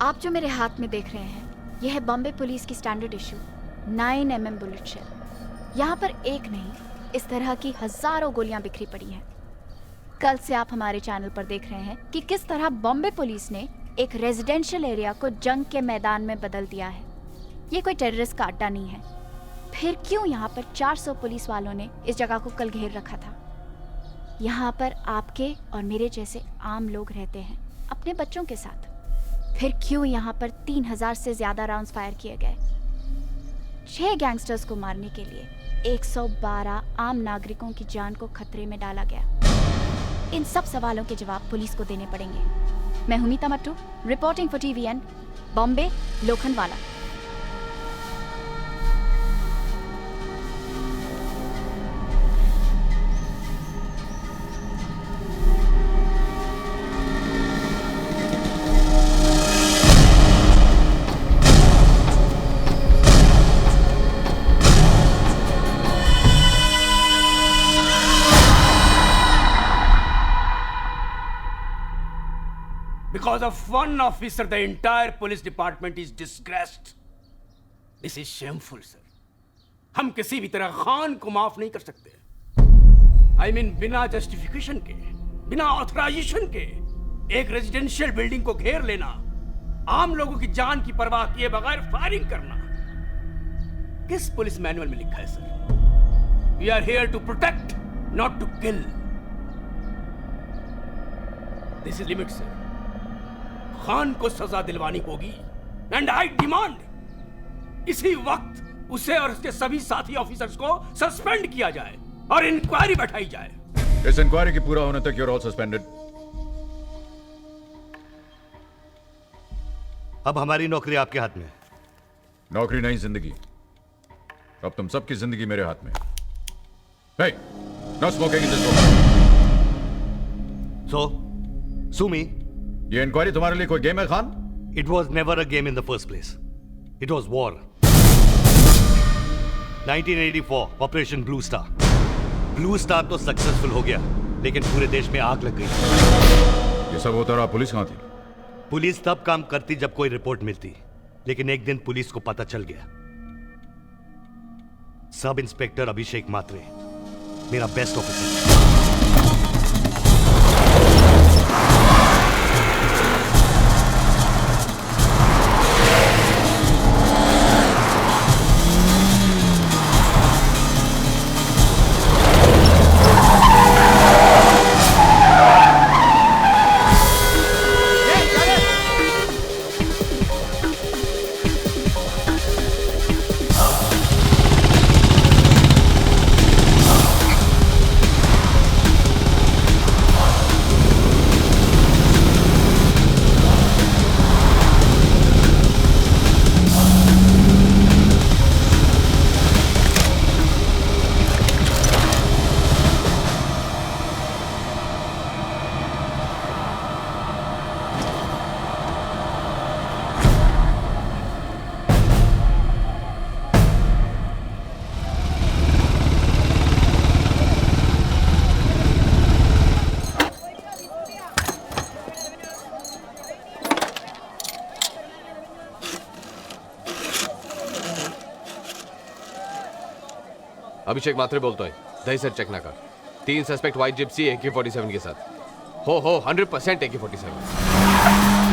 आप जो मेरे हाथ में देख रहे हैं, यह है बॉम्बे पुलिस की standard issue 9mm bullet shell. यहाँ पर एक नहीं, इस तरह की हजारों गोलियां बिखरी पड़ी हैं। कल से आप हमारे चैनल पर देख रहे हैं कि किस तरह बॉम्बे पुलिस ने एक रेजिडेंशियल एरिया को जंग के मैदान में बदल दिया है। ये कोई टेररिस्ट का अड्डा नहीं है। फिर क्यों यहाँ पर 400 पुलिस वालों ने इस जगह को कल घेर रखा था? यहाँ पर आपके और मेरे जैसे आम लोग रहते हैं अपने बच्चों के साथ। फिर क्यों यहाँ पर 3000 से ज्यादा राउंड्स फायर किए गए? 6 गैंगस्टर्स को मारने के लिए 112 आम नागरिकों की जान को खतरे में डाला गया। इन सब सवालों के जवाब पुलिस को देने पड़ेंगे। मैं हूं Meeta Mattoo, reporting for TVN, Bombay, Lokhandwala. Because of one officer, the entire police department is disgraced. This is shameful, sir. हम किसी भी तरह खान को माफ नहीं कर सकते। I mean, बिना जस्टिफिकेशन के, बिना ऑथराइजेशन के एक रेजिडेंशियल बिल्डिंग को घेर लेना, आम लोगों की जान की परवाह किए बगैर फायरिंग करना, किस पुलिस मैनुअल में लिखा है sir? We are here to protect, not to kill. This is limit, sir. Khan को सजा दिलवानी होगी एंड आई डिमांड इसी वक्त उसे और उसके सभी साथी ऑफिसर्स को सस्पेंड किया जाए और इंक्वायरी बैठाई जाए। इस इंक्वायरी के पूरा होने तक यूर ऑल सस्पेंडेड। अब हमारी नौकरी आपके हाथ में है। नौकरी नहीं, जिंदगी। अब तुम सबकी जिंदगी मेरे हाथ में। Hey, no smoking in this room. So, sue me. ये इंक्वायरी तुम्हारे लिए कोई गेम है Khan? It was never a game in the first place. It was war. 1984, Operation Blue Star. Blue Star तो सक्सेसफुल हो गया, लेकिन पूरे देश में आग लग गई। ये सब होता रहा, पुलिस कहां थी? पुलिस तब काम करती जब कोई रिपोर्ट मिलती, लेकिन एक दिन पुलिस को पता चल गया। सब इंस्पेक्टर अभिषेक मात्रे, मेरा बेस्ट ऑफिसर। अभिषेक मात्रे बोलता है, दही सर चेक ना कर। 3 सस्पेक्ट व्हाइट जिप्सी AK-47 के साथ। हो 100% AK-47।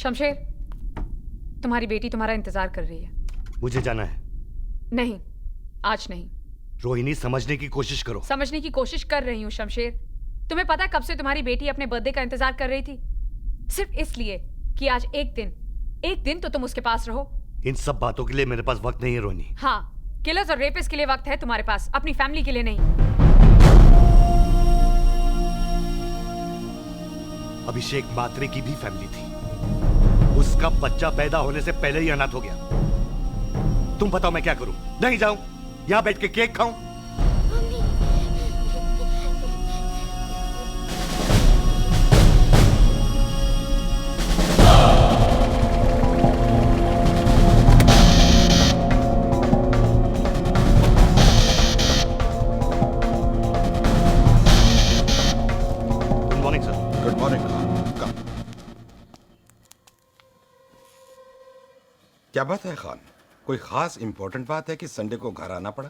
शमशेर, तुम्हारी बेटी तुम्हारा इंतजार कर रही है। मुझे जाना है। नहीं, आज नहीं। रोहिणी, समझने की कोशिश करो। समझने की कोशिश कर रही हूँ शमशेर। तुम्हें पता है कब से तुम्हारी बेटी अपने बर्थडे का इंतजार कर रही थी? सिर्फ इसलिए कि आज एक दिन तो तुम उसके पास रहो। इन सब बातों के लिए मेरे पास वक्त नहीं है रोहिणी। हाँ, किलर्स और रेपिस्ट के लिए वक्त है तुम्हारे पास, अपनी फैमिली के लिए नहीं। अभिषेक मात्रे की भी फैमिली थी। उसका बच्चा पैदा होने से पहले ही अनाथ हो गया। तुम बताओ मैं क्या करूं? नहीं जाऊं? यहां बैठ के केक खाऊं? Good morning sir. Good morning. Come. क्या बात है खान? कोई खास इंपॉर्टेंट बात है कि संडे को घर आना पड़ा?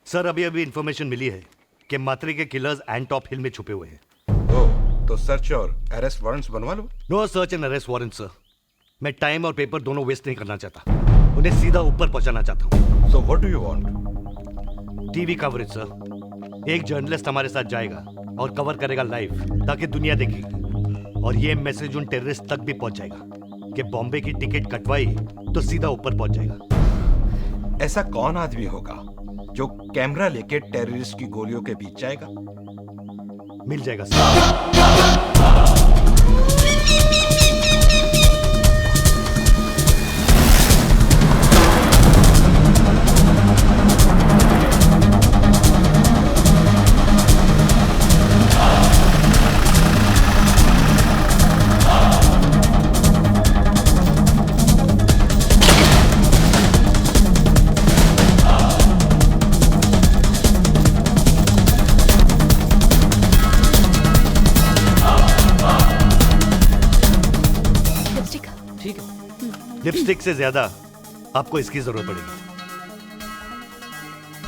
सर, अभी इंफॉर्मेशन मिली है कि मात्रे के किलर्स एंटॉप हिल में छुपे हुए हैं। ओह, तो सर्च और अरेस्ट वारंट्स बनवा लो। No search and arrest warrant sir. मैं टाइम और पेपर दोनों वेस्ट नहीं करना चाहता। उन्हें सीधा ऊपर पहुंचाना चाहता हूं। So what do you want? TV coverage sir. एक जर्नलिस्ट हमारे साथ जाएगा और कवर करेगा लाइव, ताकि दुनिया देखेगी। और ये मैसेज उन टेररिस्ट तक भी पहुंच जाएगा कि बॉम्बे की टिकट कटवाई तो सीधा ऊपर पहुंच जाएगा। ऐसा कौन आदमी होगा जो कैमरा लेके टेररिस्ट की गोलियों के बीच जाएगा? मिल जाएगा सर। लिपस्टिक। ठीक है। लिपस्टिक से ज्यादा आपको इसकी जरूरत पड़ेगी।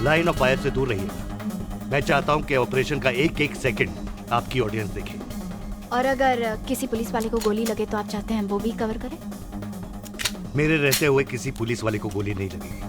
लाइन ऑफ फायर से दूर रहिएगा। मैं चाहता हूं कि ऑपरेशन का एक एक सेकंड आपकी ऑडियंस देखे। और अगर किसी पुलिस वाले को गोली लगे तो आप चाहते हैं वो भी कवर करें? मेरे रहते हुए किसी पुलिस वाले को गोली नहीं लगेगी।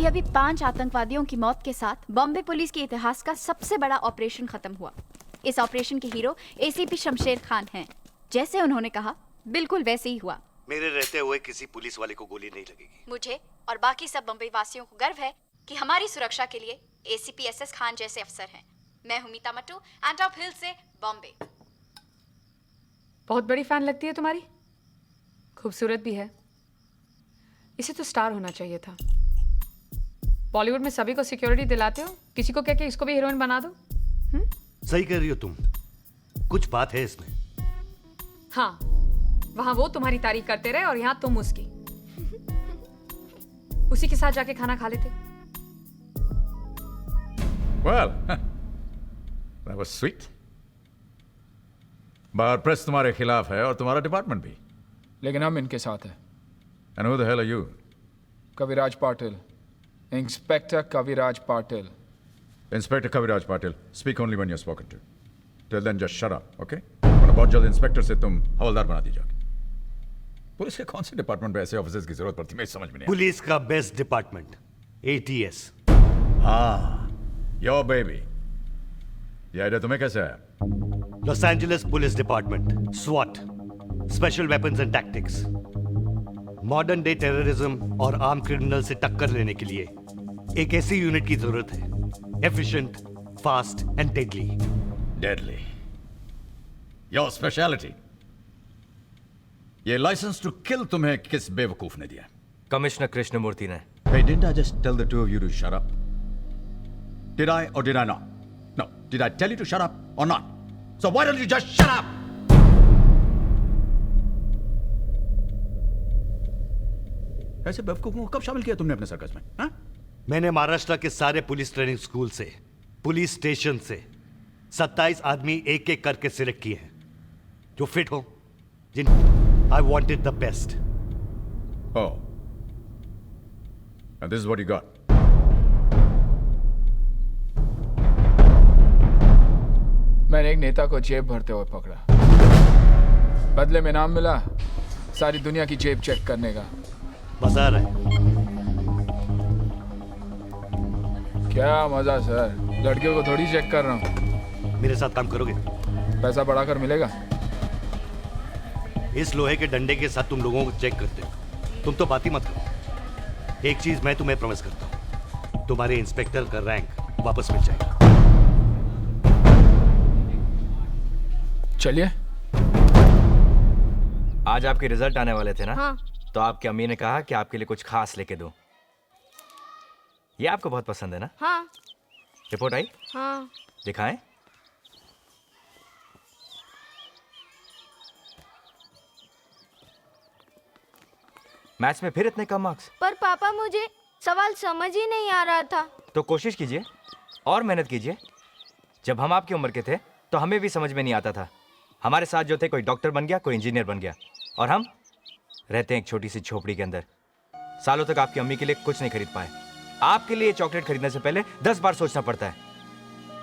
अभी 5 आतंकवादियों की मौत के साथ बॉम्बे पुलिस के इतिहास का सबसे बड़ा ऑपरेशन खत्म हुआ। इस ऑपरेशन के हीरो एसीपी शमशेर खान हैं। जैसे उन्होंने कहा बिल्कुल वैसे ही हुआ। मेरे रहते हुए किसी पुलिस वाले को गोली नहीं लगेगी। मुझे और बाकी सब बम्बई वासियों को गर्व है कि हमारी सुरक्षा के लिए एसीपी एसएस खान जैसे अफसर हैं। मैं हूं मीता मट्टू, एंटॉप हिल से बॉम्बे। बहुत बड़ी फैन लगती है तुम्हारी। खूबसूरत भी है। इसे तो स्टार होना चाहिए था। बॉलीवुड में सभी को सिक्योरिटी दिलाते हो, किसी को कह के इसको भी हीरोइन बना दो। सही कह रही हो तुम। कुछ बात है इसमें। हाँ, वहां वो तुम्हारी तारीफ करते रहे और यहाँ तुम उसकी। उसी के साथ जाके खाना खा लेते। Well, that was sweet. Bar press तुम्हारे खिलाफ है और तुम्हारा डिपार्टमेंट भी। लेकिन हम इनके साथ हैं। And who the hell are you? Kaviraj Patil, inspector Kaviraj Patil. Inspector Kaviraj Patil. Speak only when you're spoken to. Till then, just shut up, okay? वरना बहुत जल्द इंस्पेक्टर से तुम हवलदार बना दी जाओगे। पुलिस के कौन से डिपार्टमेंट में ऐसे ऑफिसर्स की जरूरत पड़ती है, मुझे समझ में नहीं पुलिस का बेस्ट डिपार्टमेंट ATS। हाँ, योर बेबी। ये आइडिया तुम्हें कैसे आया? Los Angeles police department, SWAT, special weapons and tactics. Modern day terrorism और आर्म क्रिमिनल से टक्कर लेने के लिए एक ऐसी यूनिट की जरूरत है, efficient, fast and deadly. Deadly. Your speciality. ये लाइसेंस टू किल तुम्हें किस बेवकूफ ने दिया? कमिश्नर कृष्णमूर्ति ने। Hey, didn't I just tell the two of you to shut up? Did I or did I not? No. Did I tell you to shut up or not? So why don't you just shut up? ऐसे बेवकूफों को कब शामिल किया तुमने अपने circus में? हाँ? मैंने महाराष्ट्र के सारे पुलिस ट्रेनिंग स्कूल से, पुलिस स्टेशन से 27 आदमी एक एक करके सिलेक्ट किए हैं जो फिट हो, जिन I wanted the best. Oh. And this is what you got. मैंने एक नेता को जेब भरते हुए पकड़ा। बदले में नाम मिला सारी दुनिया की जेब चेक करने का। मजा आ रहा है? क्या मजा सर, लड़कियों को थोड़ी चेक कर रहा हूँ। मेरे साथ काम करोगे? पैसा बढ़ाकर मिलेगा। इस लोहे के डंडे के साथ तुम लोगों को चेक करते हो, तुम तो बात ही मत करो। एक चीज मैं तुम्हें प्रॉमिस करता हूं, तुम्हारे इंस्पेक्टर का रैंक वापस मिल जाएगा। चलिए। आज आपके रिजल्ट आने वाले थे ना? हाँ। तो आपकी अम्मी ने कहा कि आपके लिए कुछ खास लेके दूं। ये आपको बहुत पसंद है ना? हाँ। रिपोर्ट आई? हाँ। दिखाएं। मैथ्स में फिर इतने कम मार्क्स? पर पापा मुझे सवाल समझ ही नहीं आ रहा था। तो कोशिश कीजिए और मेहनत कीजिए। जब हम आपकी उम्र के थे तो हमें भी समझ में नहीं आता था। हमारे साथ जो थे, कोई डॉक्टर बन गया, कोई इंजीनियर बन गया, और हम रहते हैं एक छोटी सी झोपड़ी के अंदर। सालों तक आपकी अम्मी के लिए कुछ नहीं खरीद पाए। आपके लिए चॉकलेट खरीदने से पहले 10 बार सोचना पड़ता है।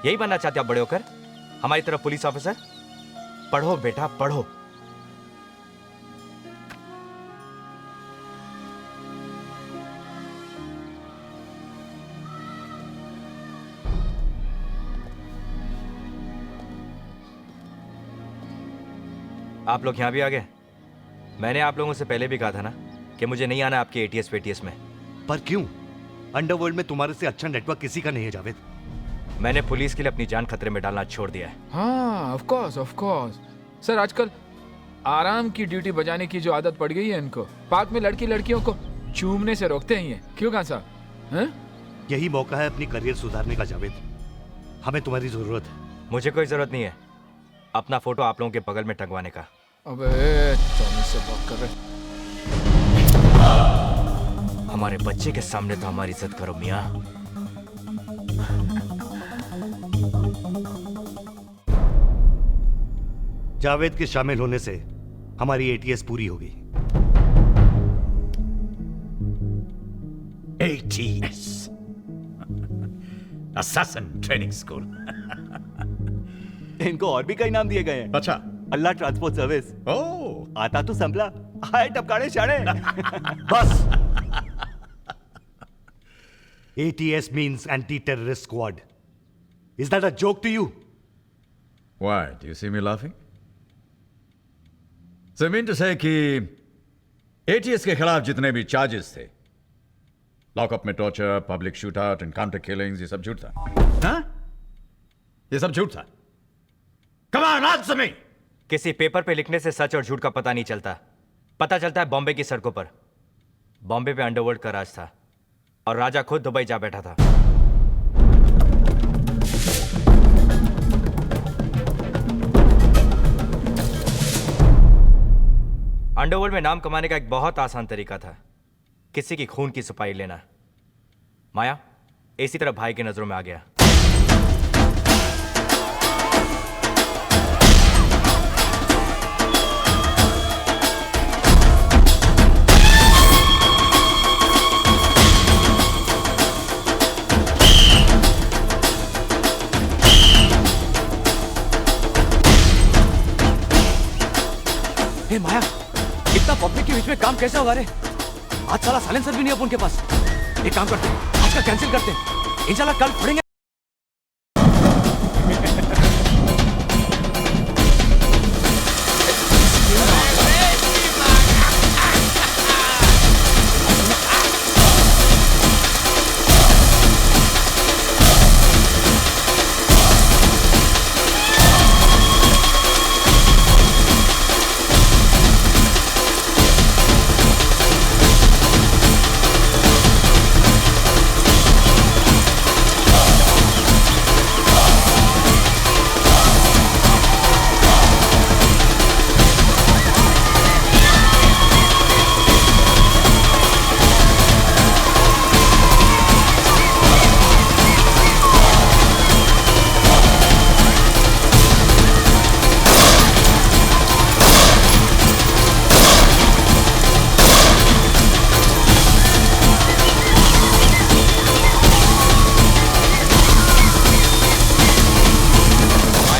यही बनना चाहते आप बड़े होकर? हमारी तरफ पुलिस ऑफिसर? पढ़ो बेटा पढ़ो। आप लोग यहाँ भी आ गए। मैंने आप लोगों से पहले भी कहा था ना कि मुझे नहीं आना आपके ATS पेटीएस में। पर क्यों? अंडरवर्ल्ड में तुम्हारे से अच्छा नेटवर्क किसी का नहीं है जावेद। मैंने पुलिस के लिए अपनी जान खतरे में डालना छोड़ दिया है। हाँ, ऑफ कोर्स सर। आजकल आराम की ड्यूटी बजाने की जो आदत पड़ गई है इनको, पार्क में लड़कियों को चूमने से रोकते ही हैं। क्यों कहाँ साहब? यही मौका है अपनी करियर सुधारने का जावेद। हमें तुम्हारी जरूरत है। मुझे कोई जरूरत नहीं है अपना फोटो आप लोगों के बगल में टंगवाने का। अबे टॉमी से बात कर रहे। हमारे बच्चे के सामने तो हमारी इज्जत करो मियां। जावेद के शामिल होने से हमारी ATS पूरी होगी। ATS. Assassin Training School. इनको और भी कई नाम दिए गए हैं। अच्छा। अल्लाह ट्रांसपोर्ट सर्विस। ओह। आता तो संभला, हाय टपकाने शाणे। बस। ATS means anti-terrorist squad. Is that a joke to you? Why? Do you see me laughing? So I mean to say कि ATS के खिलाफ जितने भी चार्जेस थे, लॉकअप में torture, public shoot out, encounter killings, ये सब झूठ था। हाँ? ये सब झूठ था। Come on, answer me! किसी पेपर पे लिखने से सच और झूठ का पता नहीं चलता। पता चलता है बॉम्बे की सड़कों पर। बॉम्बे पे अंडरवर्ल्ड का राज था और राजा खुद दुबई जा बैठा था। अंडरवर्ल्ड में नाम कमाने का एक बहुत आसान तरीका था, किसी की खून की सफाई लेना। माया इसी तरह भाई की नजरों में आ गया। हे माया, इतना पब्लिक के बीच में काम कैसे होगा रे? आज साला साइलेंसर भी नहीं है उनके पास। एक काम करते हैं, आज का कैंसिल करते हैं, इंशाल्लाह कल पढ़ेंगे।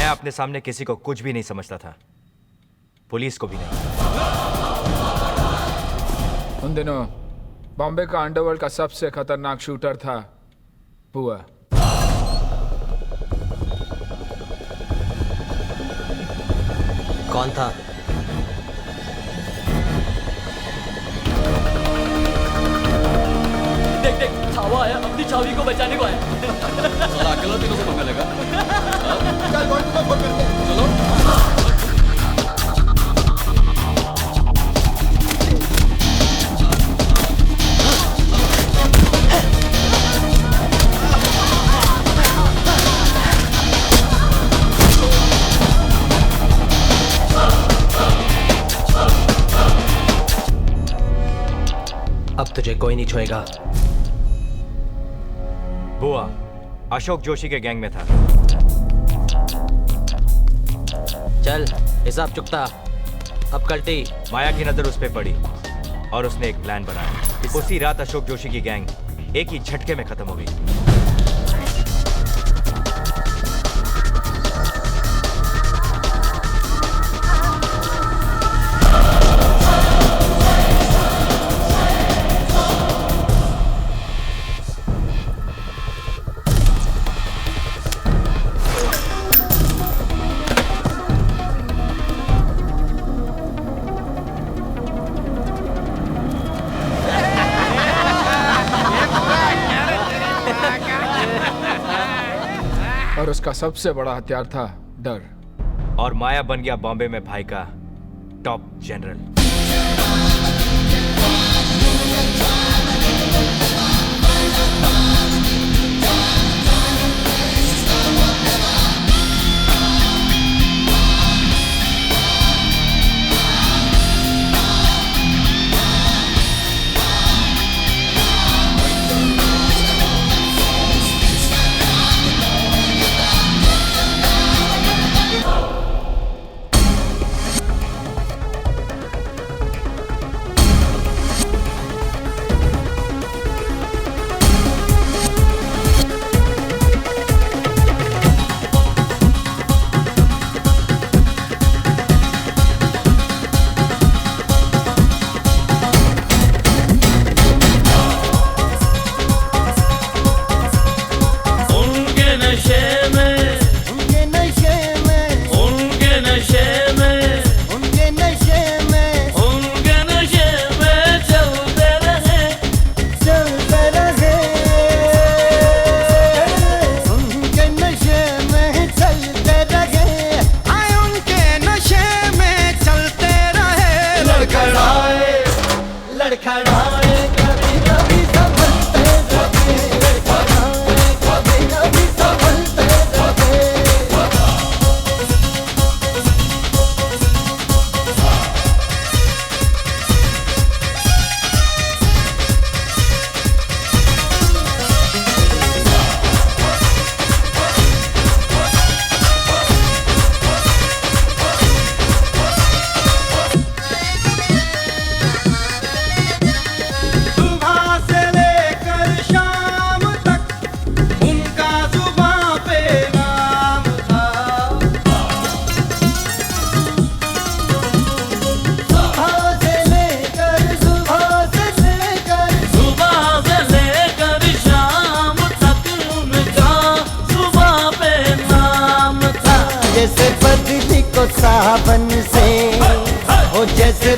अपने सामने किसी को कुछ भी नहीं समझता था, पुलिस को भी नहीं। उन दिनों बॉम्बे का अंडरवर्ल्ड का सबसे खतरनाक शूटर था बुआ। कौन था? देख देख, छावा आया, अपनी छावी को बचाने को आया। साला अकेला तीनों से पंगा लेगा। चल बॉन्ड को फोन करते हैं। चलो। अब तुझे कोई नहीं छोएगा। बुआ अशोक जोशी के गैंग में था। चल हिसाब चुकता। अब कल्टी। माया की नजर उस पे पड़ी और उसने एक प्लान बनाया। उसी रात अशोक जोशी की गैंग एक ही झटके में खत्म हो गई। और उसका सबसे बड़ा हथियार था डर। और माया बन गया बॉम्बे में भाई का टॉप जनरल।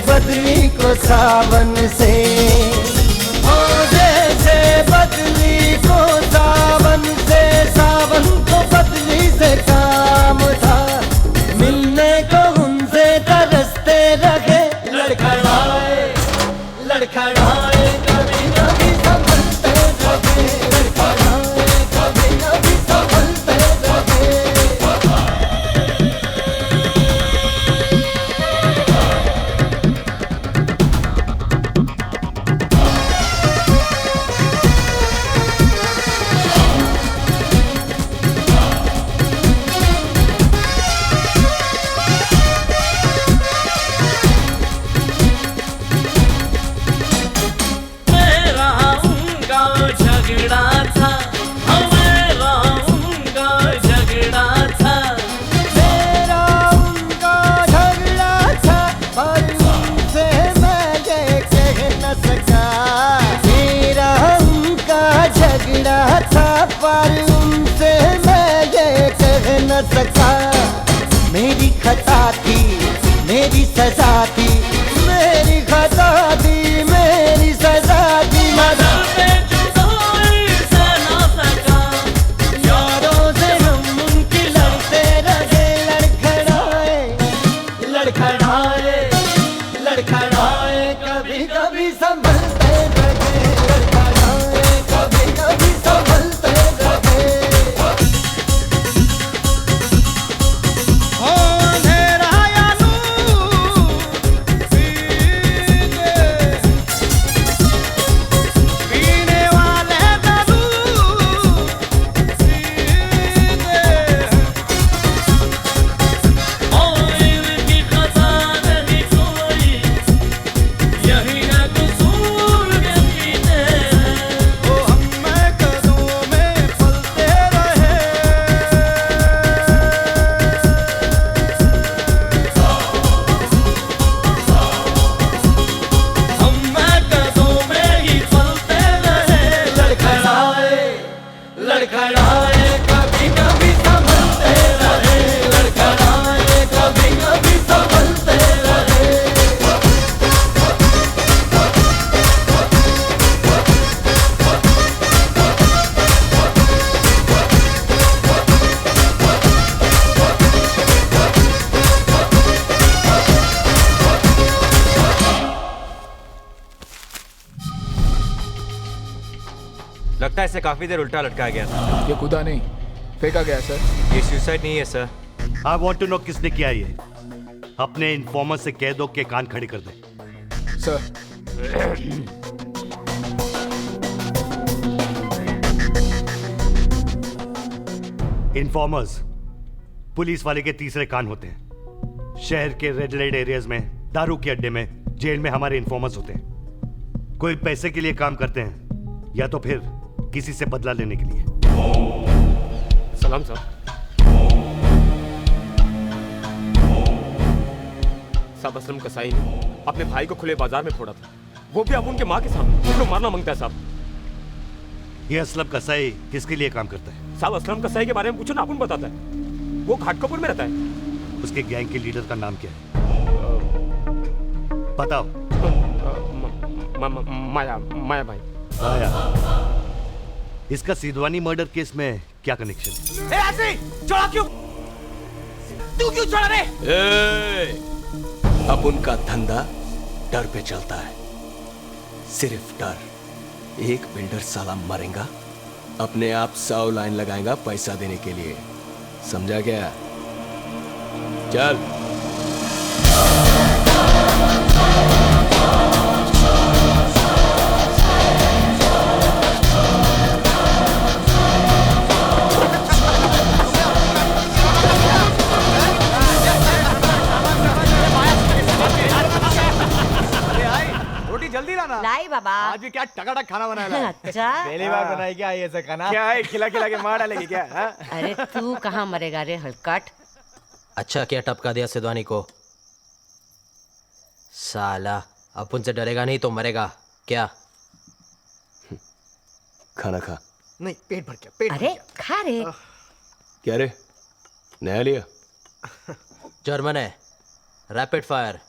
बदली को सावन से, ओ जैसे बदली को सावन से, सावन को बदली से काम था, मिलने को उनसे तरसते रहे, लड़खड़ाए लड़खड़ाए कभी कभी संभलते रहे, लड़खड़ाए कभी कभी संभलते रहे। मेरा उनका झगड़ा था, मेरा उनका झगड़ा था, मेरा उनका झगड़ा था, पर उनसे मैं ये कह न सका, मेरा उनका झगड़ा था, पर उनसे मैं ये कह न सका, मेरी खता थी मेरी सजा थी, मेरी खता थी मेरी सजा थी, मदर पे जुदाई से ना सका, यारों से हम उनकी लड़ते रहे, लड़खड़ाए लड़खड़ाए लड़खड़ाए कभी कभी संभलते रहे, लड़खड़ाए कभी कभी संभलते रहे। ओ अंधेरा या नूर पीने वाले जरूर और इनकी खता नहीं कोई, यही है कसूर के पीते हैं। ओ हम कदमों में फलते रहे, हम कदमों में ही फलते रहे, लड़खड़ाए लड़खड़ाए कभी कभी संभलते रहे, लड़खड़ाए कभी कभी संभलते रहे। लगता है इसे काफी देर उल्टा लटकाया गया था। ये कूदा नहीं, फेंका गया सर। ये सुसाइड नहीं है sir. I want to know किसने किया ये। अपने इन्फॉर्मर से कह दो कि कान खड़े कर दे। सर इन्फॉर्मर्स पुलिस वाले के तीसरे कान होते हैं। शहर के रेड लाइट एरियाज में, दारू के अड्डे में, जेल में हमारे इन्फॉर्मर्स होते हैं। कोई पैसे के लिए काम करते हैं या तो फिर किसी से बदला लेने के लिए। सलाम साहब। साहब असलम कसाई ने अपने भाई को खुले बाजार में फोड़ा था, वो भी अब उनके माँ के सामने। उसको मारना मांगता है साहब। ये असलम कसाई किसके लिए काम करता है? साहब असलम कसाई के बारे में पूछो ना, अपन बताता है। वो घाटकोपुर में रहता है। उसके गैंग के लीडर का नाम क्या है? बताओ। माया माया भाई। माया। इसका सिद्धवानी मर्डर केस में क्या कनेक्शन है? ऐसे छोड़ा क्यों? तू क्यों छोड़ा रे? अब उनका धंधा डर पे चलता है, सिर्फ डर। एक बिल्डर साला मरेगा, अपने आप 100 लाइन लगाएगा पैसा देने के लिए, समझा क्या? चल। रोटी जल्दी लाना। लाई बाबा। आज भी क्या टकाटक खाना बनाया है? अच्छा पहली बार बनाई क्या ये ऐसा खाना? क्या है, खिला खिला के मार डालेगी क्या? हाँ? अरे तू कहाँ मरेगा रे हलकट। अच्छा क्या टपका दिया सिद्धवानी को? साला अपन से डरेगा नहीं तो मरेगा क्या? खाना खा। नहीं पेट भर क्या? पेट अरे खा रे। क्या रे, नया लिया? जर्मन है, रैपिड फायर,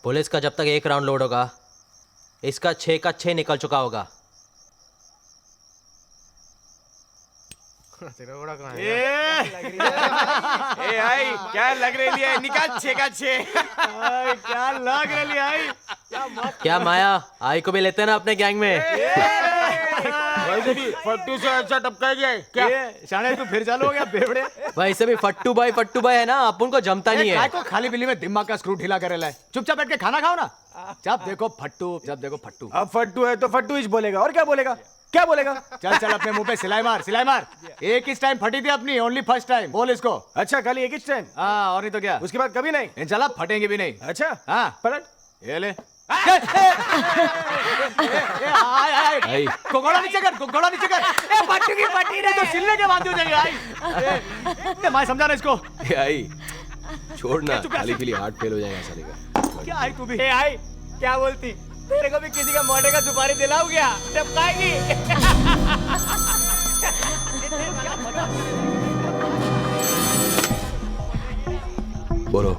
पुलिस का जब तक 1 राउंड लोड होगा, इसका 6 का 6 निकल चुका होगा। तेरा बड़ा कहाँ है? ए आई क्या लग रही है? निकाल 6 का 6। क्या लग रही है? क्या माया, आई को भी लेते हैं ना अपने गैंग में? वैसे भी फट्टू से अच्छा टपका गया है क्या? शाने तू फिर चालू हो गया बेवड़े। वैसे भी फट्टू भाई है ना, अपन को जमता नहीं है। को खाली बिल्ली में दिमाग का स्क्रू ढीला करे लाए। चुपचाप बैठ के खाना खाओ ना। जब देखो फट्टू। अब फट्टू है तो फट्टू ही बोलेगा, और क्या बोलेगा? चल अपने मुंह पे सिलाई मार। एक इस टाइम फटी थी अपनी, ओनली फर्स्ट टाइम। बोल इसको। अच्छा खाली एक ही टाइम? हाँ, और नहीं तो क्या? उसके बाद कभी नहीं? चला फटेंगे भी नहीं। अच्छा हाँ, पलट ये ले। घोड़ा नीचे कर। फटी नहीं तो सिलने के बांधी हो जाएगी। आई मैं समझा ना इसको। आई छोड़ ना, खाली पीली हार्ट फेल हो जाएगा साले का। क्या आई तू भी? आई क्या बोलती? तेरे को भी किसी का मोटे का सुपारी दिलाऊं क्या? टपकाएगी। बोलो।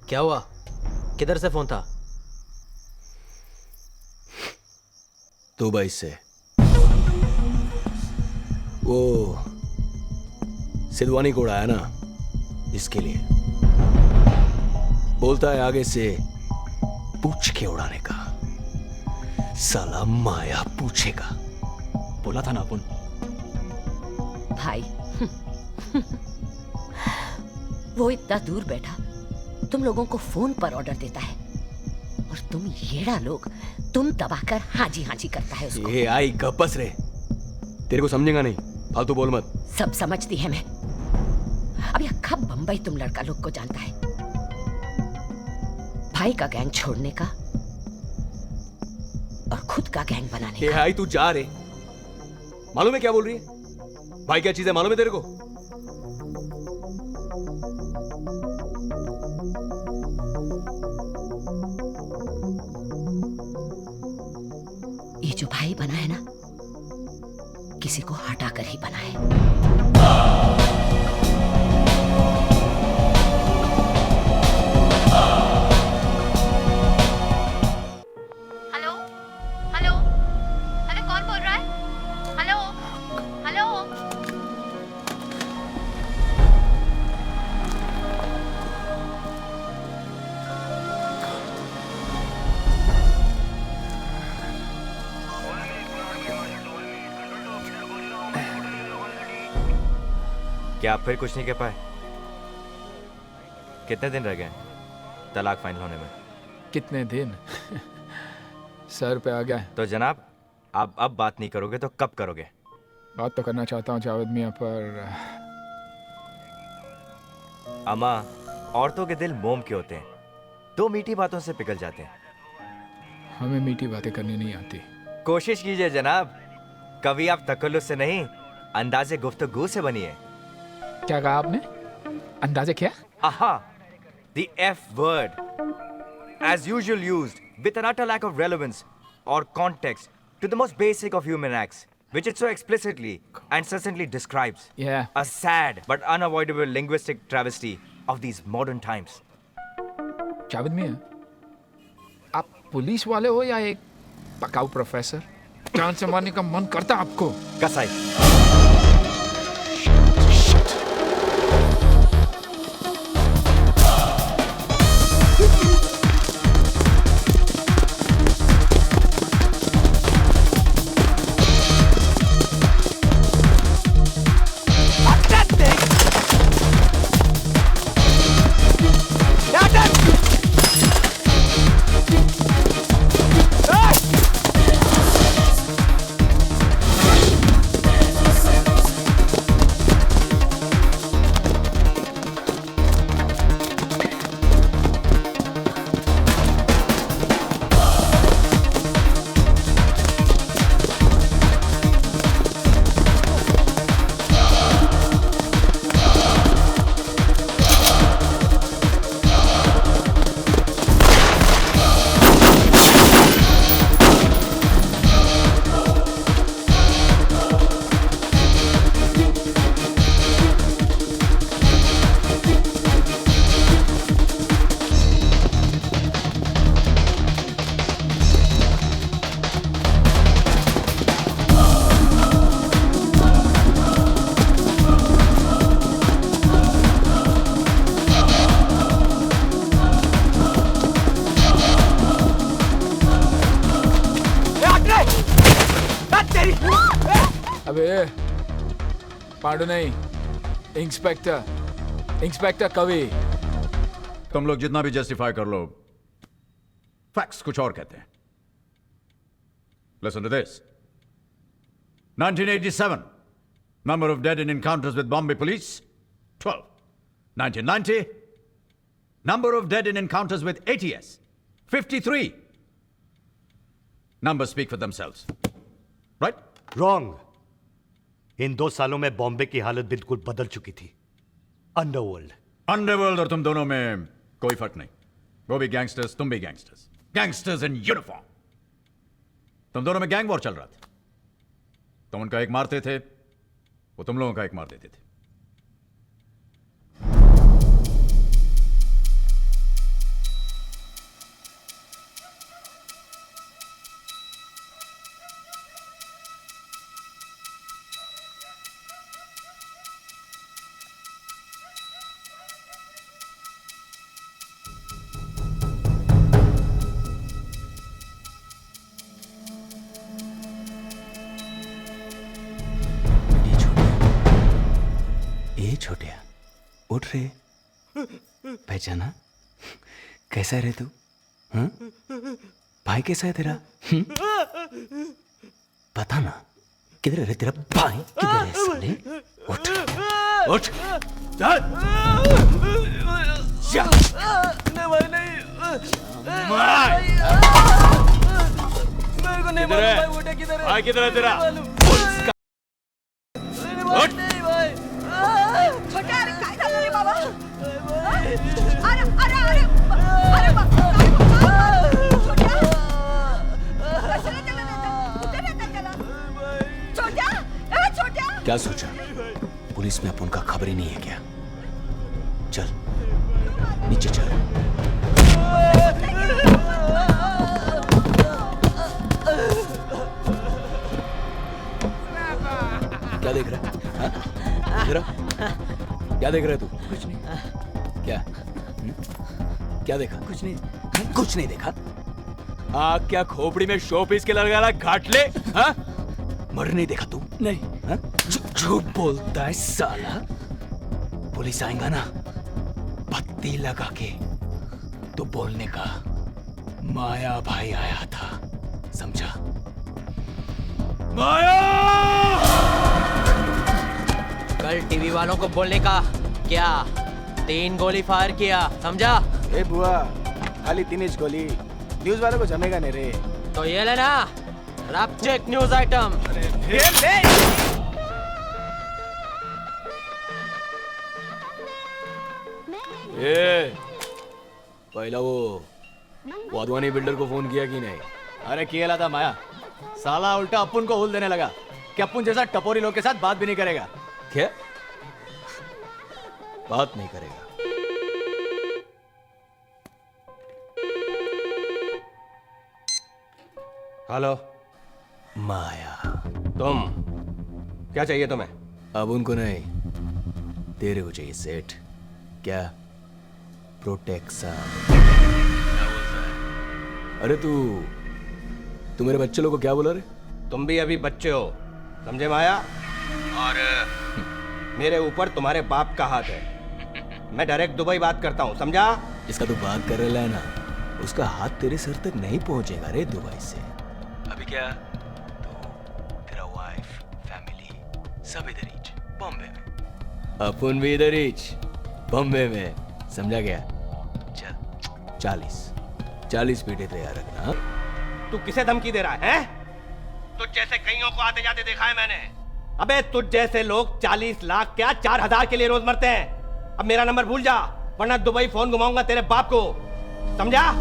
क्या हुआ? किधर से फोन था? दुबई से। वो सिद्धवानी को उड़ाया ना, इसके लिए बोलता है आगे से पूछ के उड़ाने का। साला माया पूछेगा। बोला था ना अपन। भाई वो इतना दूर बैठा तुम लोगों को फोन पर ऑर्डर देता है, और तुम येड़ा लोग तुम दबाकर हाजी हाजी करता है उसको। ये आई गप्पस रे, तेरे को समझेगा नहीं, फालतू बोल मत। सब समझती है मैं। अब यह कब बंबई तुम लड़का लोग को जानता है? भाई का गैंग छोड़ने का और खुद का गैंग बनाने का। आई तू जा रे, मालूम है क्या बोल रही है? भाई क्या चीज है मालूम है तेरे को? ये जो भाई बना है ना, किसी को हटाकर ही बना है। हेलो कौन बोल रहा है? हेलो क्या आप फिर कुछ नहीं कह पाए? कितने दिन रह गए तलाक फाइनल होने में? कितने दिन? सर पे आ गया। तो जनाब, आप अब बात नहीं करोगे तो कब करोगे? बात तो करना चाहता हूँ जावेद मियाँ, पर अम्मा, औरतों के दिल मोम के होते हैं, 2 मीठी बातों से पिघल जाते हैं। हमें मीठी बातें करनी नहीं आती। कोशिश कीजिए जनाब, कभी आप तकल्लुफ़ से नहीं, अंदाज़े गुफ्तगू से बनिए। क्या कहा आपने? अंदाजे क्या? Aha! The F word, as usual used with an utter lack of relevance or context to the most basic of human acts, which it so explicitly and succinctly describes. Yeah. A sad but unavoidable linguistic travesty of these modern times. Javed मियाँ, आप police वाले हो या एक पकाऊ professor? जान से मारने का मन करता आपको? कसाई। अबे पांडु नहीं, इंस्पेक्टर कवि। तुम लोग जितना भी जस्टिफाई कर लो, फैक्ट्स कुछ और कहते हैं। Listen to this. 1987, number of dead in encounters with Bombay police, 12. 1990, number of dead in encounters with ATS, 53. Numbers speak for themselves. Right? Wrong. इन 2 सालों में बॉम्बे की हालत बिल्कुल बदल चुकी थी। अंडरवर्ल्ड और तुम दोनों में कोई फर्क नहीं। वो भी गैंगस्टर्स, तुम भी गैंगस्टर्स। Gangsters in uniform. तुम दोनों में गैंग वॉर चल रहा था। तुम उनका एक मारते थे, वो तुम लोगों का एक मार देते थे। छोटिया उठ रे, पहचाना? कैसा है रे तू? हाँ? भाई कैसा है तेरा? पता ना किधर है तेरा भाई? किधर है साले? उठ उठ चल चल। नहीं भाई नहीं, मेरे को नहीं मालूम भाई, वो किधर है? किधर है तेरा? उठ छोटा, अरे काय झालं रे बाबा? अरे अरे अरे अरे बाबा, छोटा कशाला त्याला देता? कुठे नेता त्याला? छोटा, ए छोटा, क्या सोचा? पुलिस में अपन का खबर ही नहीं है क्या? चल नीचे चल। क्या देख रहा है? क्या देख रहा है तू? कुछ नहीं। क्या? क्या देखा? कुछ नहीं। कुछ नहीं देखा? आग क्या खोपड़ी में शो पीस के लगा रहा घाट ले? हाँ? मर नहीं देखा तू? नहीं। झूठ बोलता है साला। पुलिस आएगा ना, पत्ती लगा के तो बोलने का माया भाई आया था, समझा? माया! कल टीवी वालों को बोलने का क्या? 3 गोली फायर किया, समझा? ए बुआ, खाली 3 इंच गोली, न्यूज़ वालों को जमेगा नहीं रे। तो ये लेना, रैप चेक न्यूज़ आइटम। ए, पहला वो वाधवानी बिल्डर को फोन किया कि नहीं? अरे किया था माया, साला उल्टा अपुन को हुल देने लगा कि अपुन जैसा टपोरी लोग के साथ बात भी नहीं करेगा। क्या बात नहीं करेगा? हेलो माया, तुम क्या चाहिए तुम्हें? अब उनको नहीं, तेरे को चाहिए सेठ। क्या? प्रोटेक्शन। अरे तू मेरे बच्चे लोग को क्या बोला रे? तुम भी अभी बच्चे हो, समझे माया? और मेरे ऊपर तुम्हारे बाप का हाथ है। मैं डायरेक्ट दुबई बात करता हूँ, समझा? जिसका तू बात कर रहा है ना, उसका हाथ तेरे सर तक नहीं पहुंचेगा रे दुबई से। अभी क्या तू, तेरा वाइफ, फैमिली सब इधर ही, बॉम्बे में। अपन भी इधर ही, बॉम्बे में, समझा गया? चल 40 पीटे तैयार रखना। तू किसे धमकी दे रहा है? तुझ जैसे कईयों को आते जाते देखा है मैंने। अबे तुझ जैसे लोग 40 लाख क्या 4000 के लिए रोज मरते हैं। अब मेरा नंबर भूल जा, वरना दुबई फोन घुमाऊंगा तेरे बाप को, समझा?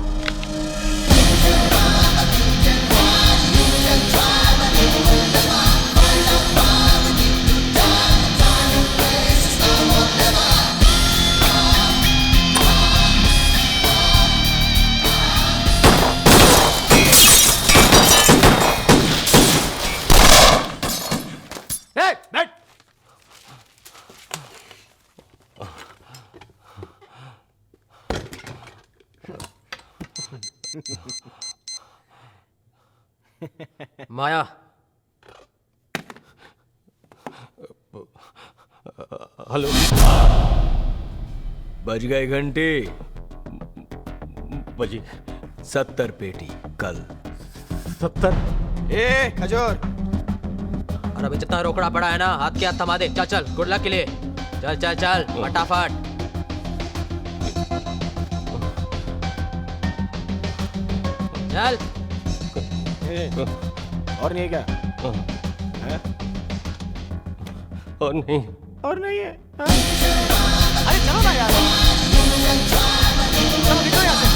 बैठ। माया, हेलो। बज गए घंटे। बजी 70 पेटी कल। 70? ए खजूर, और अभी जितना रोकड़ा पड़ा है ना, हाथ के हाथ थमा दे। चल चल, गुड लक के लिए। चल चल चल फटाफट। चल। और नहीं है क्या? हैं? और नहीं। और नहीं है? अरे चलो ना यार, चलो निकलो यहाँ से।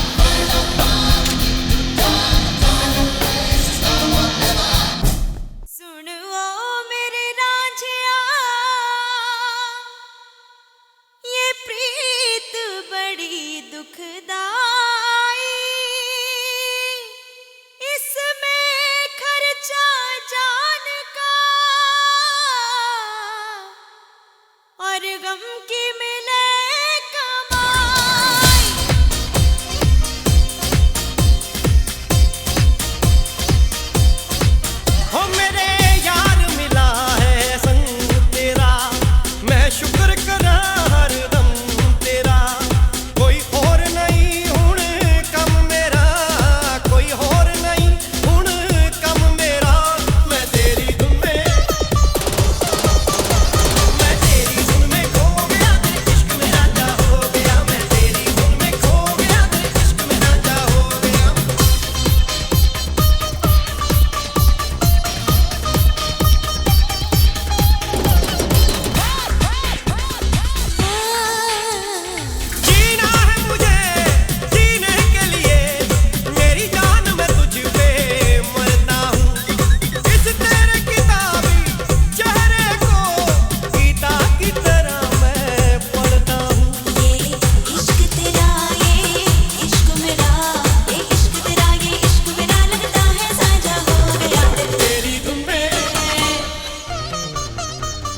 सुनो मेरे रांझिया, ये प्रीत बड़ी दुखदाई, इसमें खर्चा जान का और गम की मिले कमाई। हो मेरे यार मिला है संग तेरा, मैं शुक्र करा हरदम तेरा। कोई और नहीं हुण कम मेरा, कोई और नहीं हुण कम मेरा। मैं तेरी धुन में, मैं तेरी धुन में खो गया, तेरे इश्क में राजा हो गया। मैं तेरी धुन में खो गया, तेरे इश्क में राजा हो गया। जीना है मुझे जीने के लिए, मेरी जान मैं तुझ पे मरता हूँ। इस तेरे किताबी चेहरे को गीता की तरह मैं पढ़ता हूँ। ये इश्क तेरा, ये इश्क मेरा, ये इश्क तेरा, ये इश्क मेरा लगता है साझा हो गया। तेरी धुन में,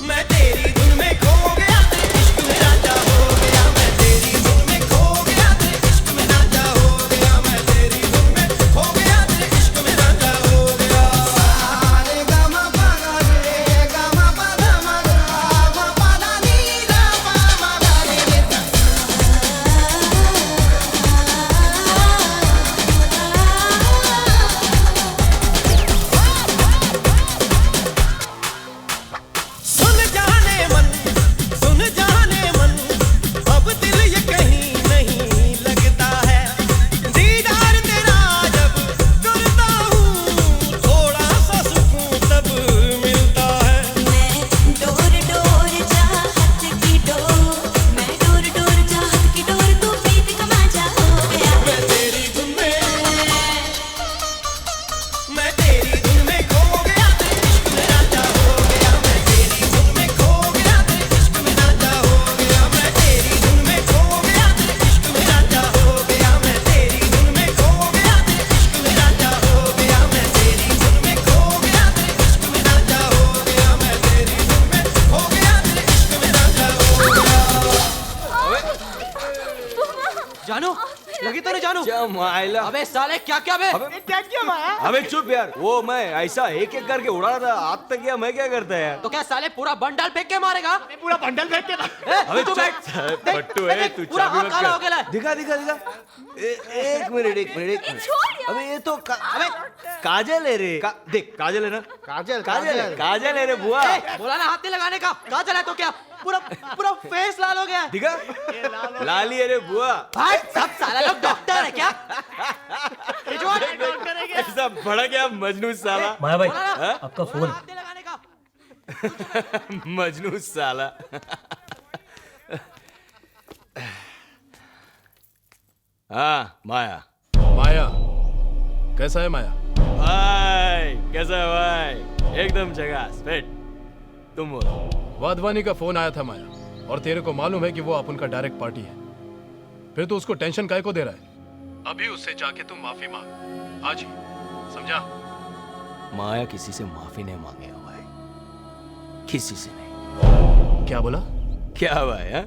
मैं तेरी धुन में खो गया, तेरे इश्क में राजा हो गया। मैं तेरी धुन में खो गया, तेरे इश्क में राजा हो गया। मैं तेरी धुन में खो गया, तेरे इश्क में राजा हो गया। सारे गा मा पा गा रे गा मा पा धा मा गा मा पा धा नी धा पा मा गा रे रे सा। सुन जाने मन, सुन जाने मन, अब दिल ये कहीं नहीं लगता है। दीदार तेरा जब करता हूँ, थोड़ा सा सुकून तब मिलता है। मैं डोर डोर चाहत की डोर, मैं डोर डोर चाहत की डोर, तू प्रीत का मांझा हो गया। मैं तेरी धुन में, मैं तेरी धुन में खो गया, तेरे इश्क में राजा हो गया। मैं तेरी धुन में खो गया, तेरे इश्क में राजा हो गया। मैं तेरी धुन में खो गया, तेरे इश्क में राजा हो गया। मैं तेरी धुन में खो गया, तेरे इश्क में राजा हो गया। मैं तेरी धुन में खो गया, तेरे इश्क में राजा हो गया। मैं तेरी धुन में खो गया, तेरे इश्क में राजा हो गया। जानू, लगी तो नहीं जानू? माइला। अबे साले क्या क्या बे? क्या किया माया? अबे चुप यार, वो मैं ऐसा एक एक करके उड़ा रहा था, आज तक किया मैं क्या करता है यार। तो क्या साले पूरा बंडल फेंक के मारेगा? पूरा बंडल फेंक के अबे तू बैठ। देख, पट्टू है देख, तू, पूरा चाबी हाथ मत काला कर। हो गया है। दिखा दिखा दिखा। एक मिनट एक मिनट एक मिनट। अबे ये तो अबे काजल है रे। देख काजल है ना, काजल काजल है रे बुआ। बोला ना हाथ नहीं लगाने का। कहाँ चला तो क्या? पूरा पूरा फेस लाल हो गया। दिखा लाली है रे बुआ। भाई सब साला लोग डॉक्टर है क्या? ऐसा बड़ा क्या मजनू साला। माया भाई, हाँ? आपका फोन। हाथ नहीं लगाने का। मजनू साला। हाँ माया। माया कैसा है माया? भाई कैसा है भाई? एकदम झकास फिट। तुम बोलो। वाधवानी का फोन आया था माया, और तेरे को मालूम है कि वो अपन का डायरेक्ट पार्टी है। फिर तो उसको टेंशन काहे को दे रहा है? अभी उससे जाके तुम माफी मांग आज ही, समझा? माया किसी से माफी नहीं मांगेगा भाई, किसी से नहीं। क्या बोला? क्या भाई है?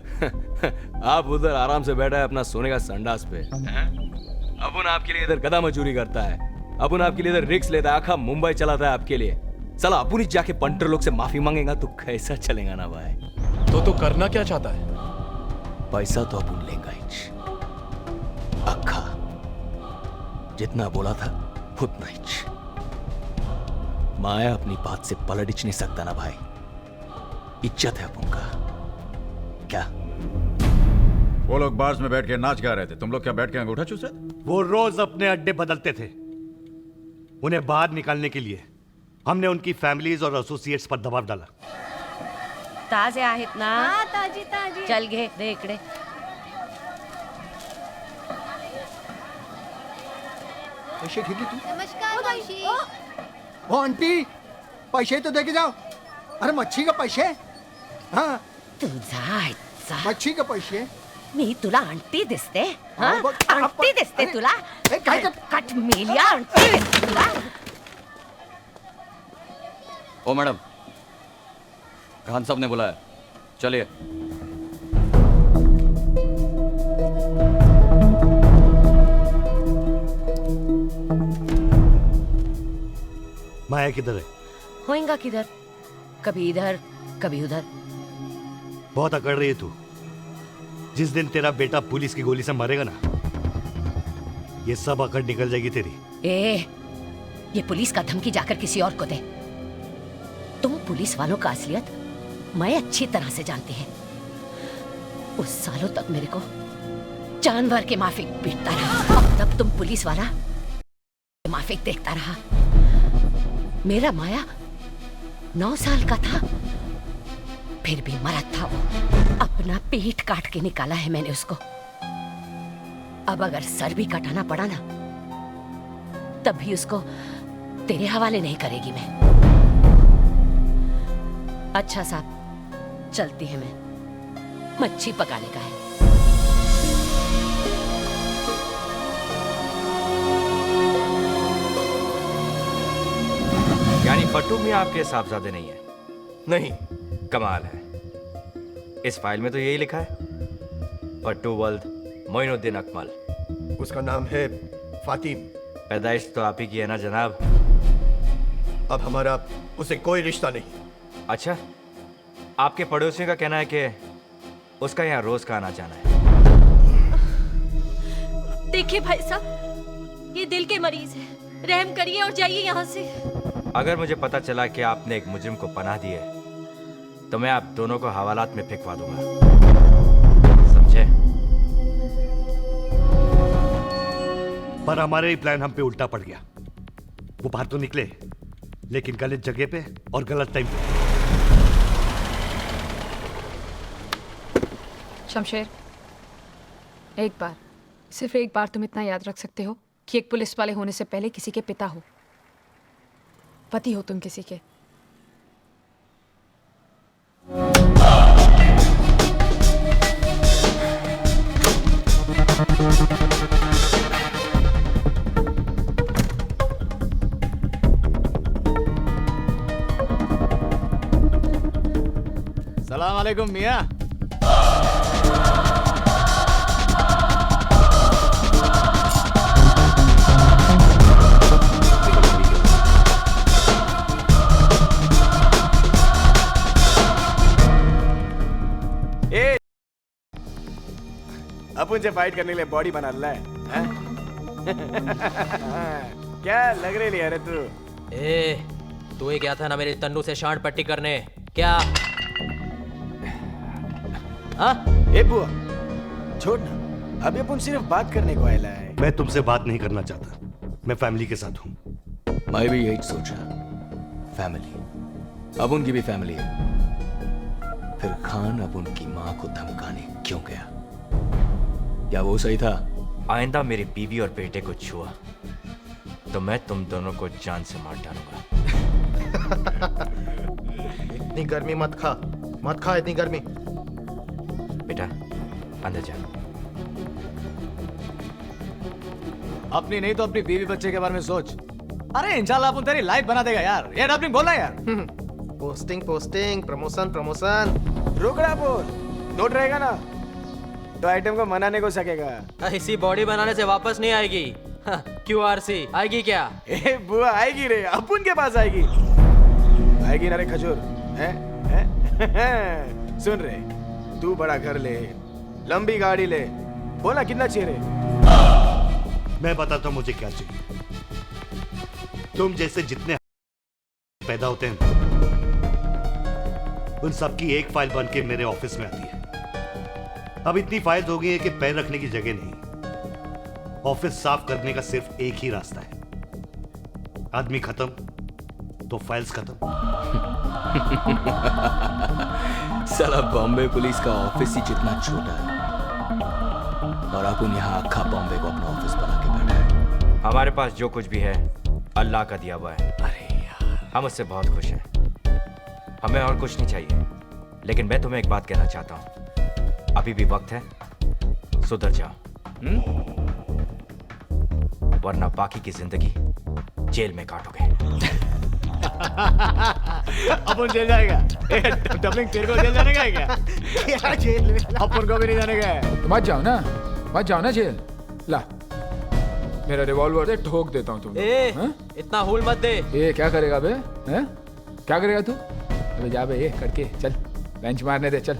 आप उधर आराम से बैठा है अपना सोने का संडास पे, अपन आपके लिए इधर गधा मजूरी करता है, अपन आपके लिए इधर रिक्स लेता है, आखा मुंबई चलाता है आपके लिए। साला अपन ही जाके पंटर लोग से माफी मांगेगा तो कैसा चलेगा ना भाई? तो करना क्या चाहता है? पैसा तो अपन लेंगे ही, अक्खा जितना बोला था उतना ही। माया अपनी बात से पलट नहीं सकता ना भाई, इज्जत है अपन का। क्या वो लोग बार्स में बैठ के नाच गा रहे थे, तुम लोग क्या बैठ के अंगूठा चूस रहे थे? वो रोज अपने अड्डे बदलते थे। उन्हें बाहर निकालने के लिए हमने उनकी फैमिलीज और एसोसिएट्स पर दबाव डाला। ताजे आहेत ना? हाँ ताजी ताजी। चल घे दे इकडे। पैसे ठेकी तू? नमस्कार मावशी। ओ आंटी, पैसे तो देके जाओ। अरे मच्छी का पैसे? हाँ तुझा मच्छी का पैसे? मी तुला आंटी दिसते? हाँ? हाँ, बघ, आंटी दिसते अरे, तुला? काय कट मेलिया आंटी दिसते तुला? ओ मैडम, खान साहब ने बुलाया, चलिए। माया किधर है? होएगा किधर? कभी इधर कभी उधर। बहुत अकड़ रही है तू। जिस दिन तेरा बेटा पुलिस की गोली से मरेगा ना, ये सब अकड़ निकल जाएगी तेरी। ये पुलिस का धमकी जाकर किसी और को दे। तुम पुलिस वालों का असलियत मैं अच्छी तरह से जानती है। उस सालों तक मेरे को जानवर के माफिक पीटता रहा, और तब तुम पुलिस वाला माफिक देखता रहा। मेरा माया 9 साल का था, फिर भी मरद था वो। अपना पीठ काट के निकाला है मैंने उसको। अब अगर सर भी कटाना पड़ा ना, तब भी उसको तेरे हवाले नहीं करेगी मैं। अच्छा साहब, चलती है मैं, मच्छी पकाने का है। यानी फट्टू मियां आपके साहबजादे नहीं है? नहीं। कमाल है। इस फाइल में तो यही लिखा है, फट्टू वल्द मोइनुद्दीन अकमल। उसका नाम है फातिम। पैदाइश तो आप ही की है ना जनाब? अब हमारा उसे कोई रिश्ता नहीं। अच्छा, आपके पड़ोसियों का कहना है कि उसका यहाँ रोज का आना जाना है। देखिए भाई साहब, ये दिल के मरीज है, रहम करिए और जाइए यहाँ से। अगर मुझे पता चला कि आपने एक मुजरिम को पनाह दी है, तो मैं आप दोनों को हवालात में फेंकवा दूंगा, समझे? पर हमारे ही प्लान हम पे उल्टा पड़ गया। वो बाहर तो निकले, लेकिन गलत जगह पे और गलत टाइम पे। शमशेर, एक बार, सिर्फ एक बार तुम इतना याद रख सकते हो कि एक पुलिस वाले होने से पहले किसी के पिता हो, पति हो तुम किसी के। सलाम अलैकुम मियाँ। अपन से फाइट करने के लिए बॉडी बना ला है? क्या लग रही है रे तू? तू ही गया था ना मेरे तन्नू से शांड पट्टी करने, क्या? हाँ? ए बुआ, छोड़ ना, अभी अपन सिर्फ बात करने को आया है। मैं तुमसे बात नहीं करना चाहता, मैं फैमिली के साथ हूँ। मैं भी यही सोचा, फैमिली। अब उनकी भी फैमिली है। फिर खान अब उनकी माँ को धमकाने क्यों गया? क्या वो सही था? आइंदा मेरी बीवी और बेटे को छुआ तो मैं तुम दोनों को जान से मार डालूंगा। इतनी गर्मी मत खा, मत खा इतनी गर्मी। बेटा अंदर जा। अपनी नहीं तो अपनी बीवी बच्चे के बारे में सोच। अरे इंशाल्लाह अपन तेरी लाइफ बना देगा यार। ये डबलिंग बोलना यार। Posting posting, promotion promotion. रुक रहा बोल, नोट रहेगा ना तो आइटम को मनाने को सकेगा। इसी बॉडी बनाने से वापस नहीं आएगी। QRC आएगी क्या? ए बुआ आएगी रे, अपन के पास आएगी। आएगी ना रे खजूर, हैं? सुन रे, तू बड़ा घर ले, लंबी गाड़ी ले, बोला कितना चाहिए रे? मैं बताता हूं मुझे क्या चाहिए। तुम जैसे जितने पैदा होते हैं उन सबकी एक फाइल बन के मेरे ऑफिस में आती है। अब इतनी फाइल्स हो गई है कि पैर रखने की जगह नहीं। ऑफिस साफ करने का सिर्फ एक ही रास्ता है, आदमी खत्म तो फाइल्स खत्म। साला बॉम्बे पुलिस का ऑफिस ही जितना छोटा है और अपन यहाँ अक्खा बॉम्बे को अपना ऑफिस बना के बैठा है। हमारे पास जो कुछ भी है अल्लाह का दिया हुआ है। अरे यार, हम उससे बहुत खुश हैं। हमें और कुछ नहीं चाहिए। लेकिन मैं तुम्हें एक बात कहना चाहता हूँ, अभी भी वक्त है, सुधर जाओ, वरना बाकी की जिंदगी जेल में काटोगे। अपन जेल जाएगा? डबलिंग तेरे को जेल जाने का है क्या? क्या जेल में? अपन को भी नहीं जाने का है। तो मत जाओ ना जेल। ला मेरा रिवॉल्वर दे, ठोक देता हूँ तुम्हें। इतना हुल मत दे। ए क्या करेगा बे? हैं? क्या करेगा तू? अबे जा बे, ये करके चल, बेंच मारने दे, चल।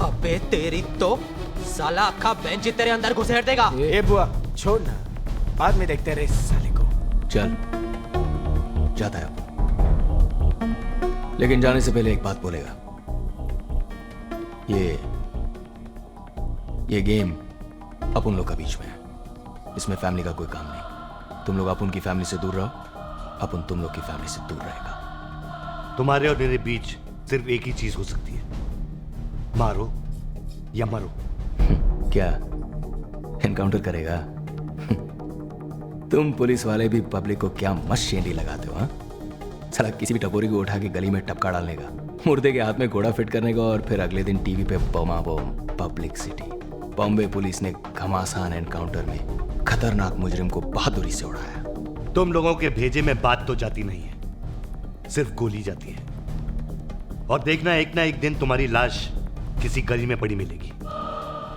अबे तेरी तो साला अक्खा बेंच तेरे अंदर घुसेड़ देगा। ए बुआ, छोड़ ना, बाद में देखते रहे इस साले को। चल जाता है अब, लेकिन जाने से पहले एक बात बोलेगा। ये गेम अपन लोग का बीच में है, इसमें फैमिली का कोई काम नहीं। तुम लोग अपन की फैमिली से दूर रहो, अपन तुम लोग की फैमिली से दूर रहेगा। तुम्हारे और मेरे बीच सिर्फ एक ही चीज हो सकती है, मारो या मरो। क्या एनकाउंटर करेगा? तुम पुलिस वाले भी पब्लिक को क्या मस्त शेंडी लगाते हो? हाँ, साला किसी भी टपोरी को उठा के गली में टपका डालने का, मुर्दे के हाथ में घोड़ा फिट करने का, और फिर अगले दिन टीवी पे बमा बम पब्लिसिटी। बॉम्बे पुलिस ने घमासान एनकाउंटर में खतरनाक मुजरिम को बहादुरी से उड़ाया। तुम लोगों के भेजे में बात तो जाती नहीं है, सिर्फ गोली जाती है। और देखना एक ना एक दिन तुम्हारी लाश किसी गली में पड़ी मिलेगी।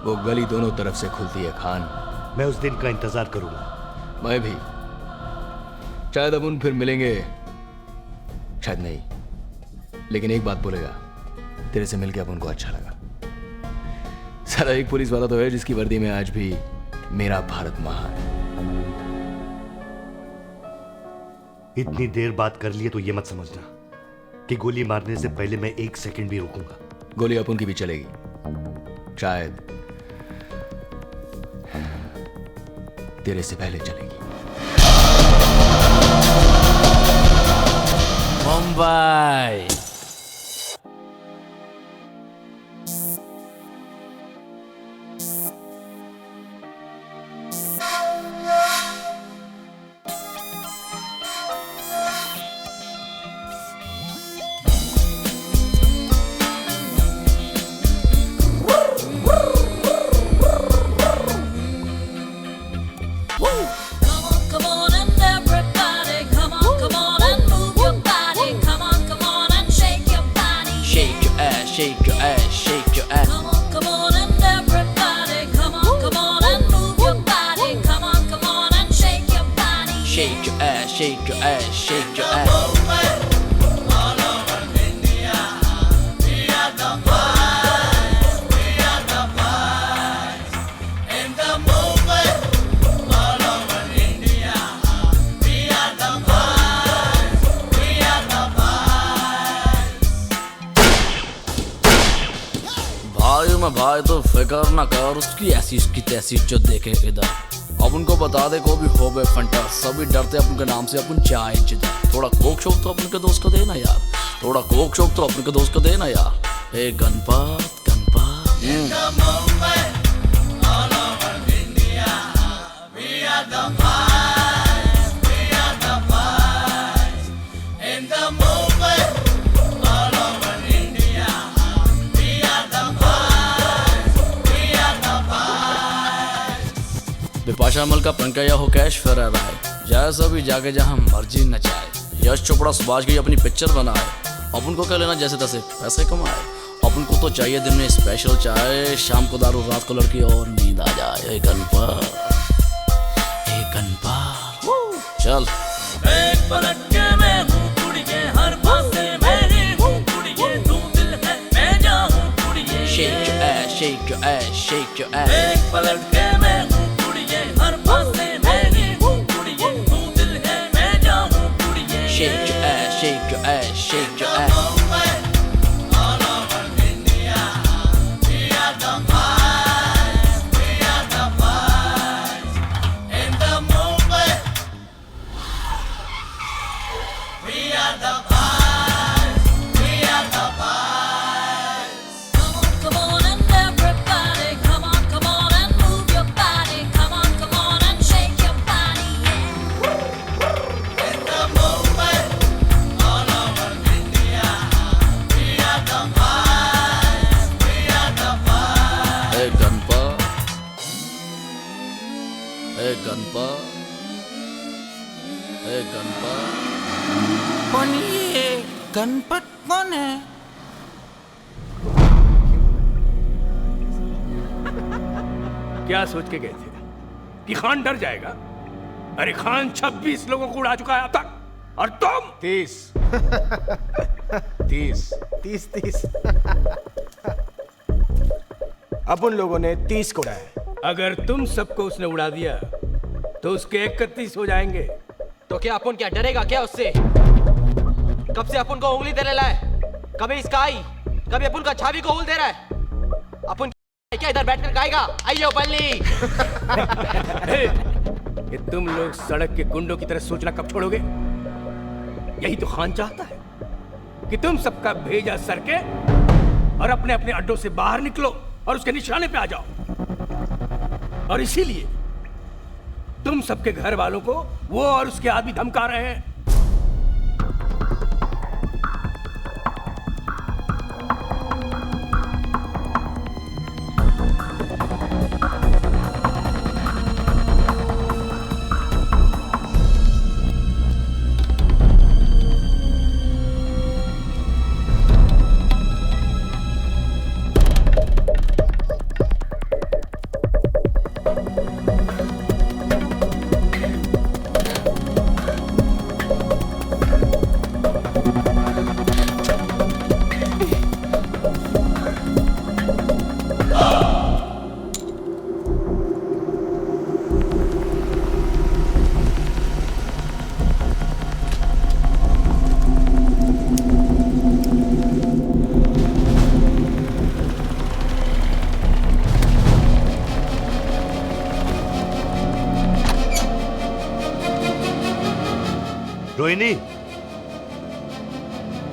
वो गली दोनों तरफ से खुलती है खान। मैं उस दिन का इंतजार करूंगा। मैं भी। शायद अब उन फिर मिलेंगे, शायद नहीं, लेकिन एक बात बोलेगा, तेरे से मिलकर अब उनको अच्छा लगा। साला एक पुलिस वाला तो है जिसकी वर्दी में आज भी मेरा भारत महान है। इतनी देर बात कर लिए तो ये मत समझना कि गोली मारने से पहले मैं एक सेकंड भी रुकूंगा। गोली अपन की भी चलेगी, शायद तेरे से पहले चलेगी। Mumbai Come on and everybody, come on and move your body. Come on and shake your body. shake your ass, shake your ass, shake your ass. Come on and everybody, come on and move your body. Come on and shake your body. Shake your ass, shake your ass, shake your ass. All over India, we are the boys, we are the boys. In the movement, all over India, we are the boys, we are the boys. भाई मैं भाई तो फिकर ना कर, उसकी ऐसी उसकी तैसी जो देखे इधर। अब उनको बता दे को भी हो बे फंटा, सभी डरते अपन के नाम से, अपन चाहे जिधर। थोड़ा कोक शौक तो अपन के दोस्त को देना यार, थोड़ा कोक शौक तो अपन के दोस्त को देना यार। हे Ganpat Ganpat. In the movement, all over India, we are the boys, we are the boys. In the movement, all over India, we are the boys, we are the boys. Bipasha मल का पंकज हो कैश फेरा रहा है, जैसा भी जाके जहाँ मर्जी नचाए। यश चोपड़ा सुभाष की अपनी पिक्चर बनाए, अपन को क्या लेना जैसे तैसे पैसे कमाए। अपन को तो चाहिए दिन में स्पेशल चाय, शाम को दारू, रात को लड़की और नींद आ जाए। हे गणपत, हे गणपत। चल एक पलट के मैं हूँ कुड़िए, हर पासे मेरी हूँ कुड़िए, तू दिल है मैं जाऊँ shake your ass. एक पलट के मैं हूँ कुड़िए, हर पासे मेरी हूँ कुड़िए, तू दिल है मैं जाऊँ कुड़िए. Shake your ass, shake your ass, shake your ass. All over India, we are the boys, we are the boys. In the movement, we are the boys, we are the boys. Come on and everybody, come on and move your body. Come on and shake your body, yeah. In the movement, all over India, we are the boys, we are the boys. Hey Ganpa, hey Ganpa, hey Ganpa. कौन ये गणपत कौन है? क्या सोच के गए थे कि खान डर जाएगा? अरे खान 26 लोगों को उड़ा चुका है अब तक, और तुम 30 अब उन लोगों ने 30 को उड़ाया. अगर तुम सबको उसने उड़ा दिया तो उसके 31 हो जाएंगे. तो क्या अपन क्या डरेगा क्या उससे? कब से अपन को उंगली दे रहा है, कभी इसका आई, कभी अपन का छावी को उंगल दे रहा है. अपन क्या इधर बैठकर खाएगा? आइयो बल्ली. ये तुम लोग सड़क के गुंडों की तरह सोचना कब छोड़ोगे? यही तो खान चाहता है कि तुम सबका भेजा सरके और अपने अपने अड्डों से बाहर निकलो और उसके निशाने पे आ जाओ. और इसीलिए तुम सबके घर वालों को वो और उसके आदमी धमका रहे हैं. रोहिणी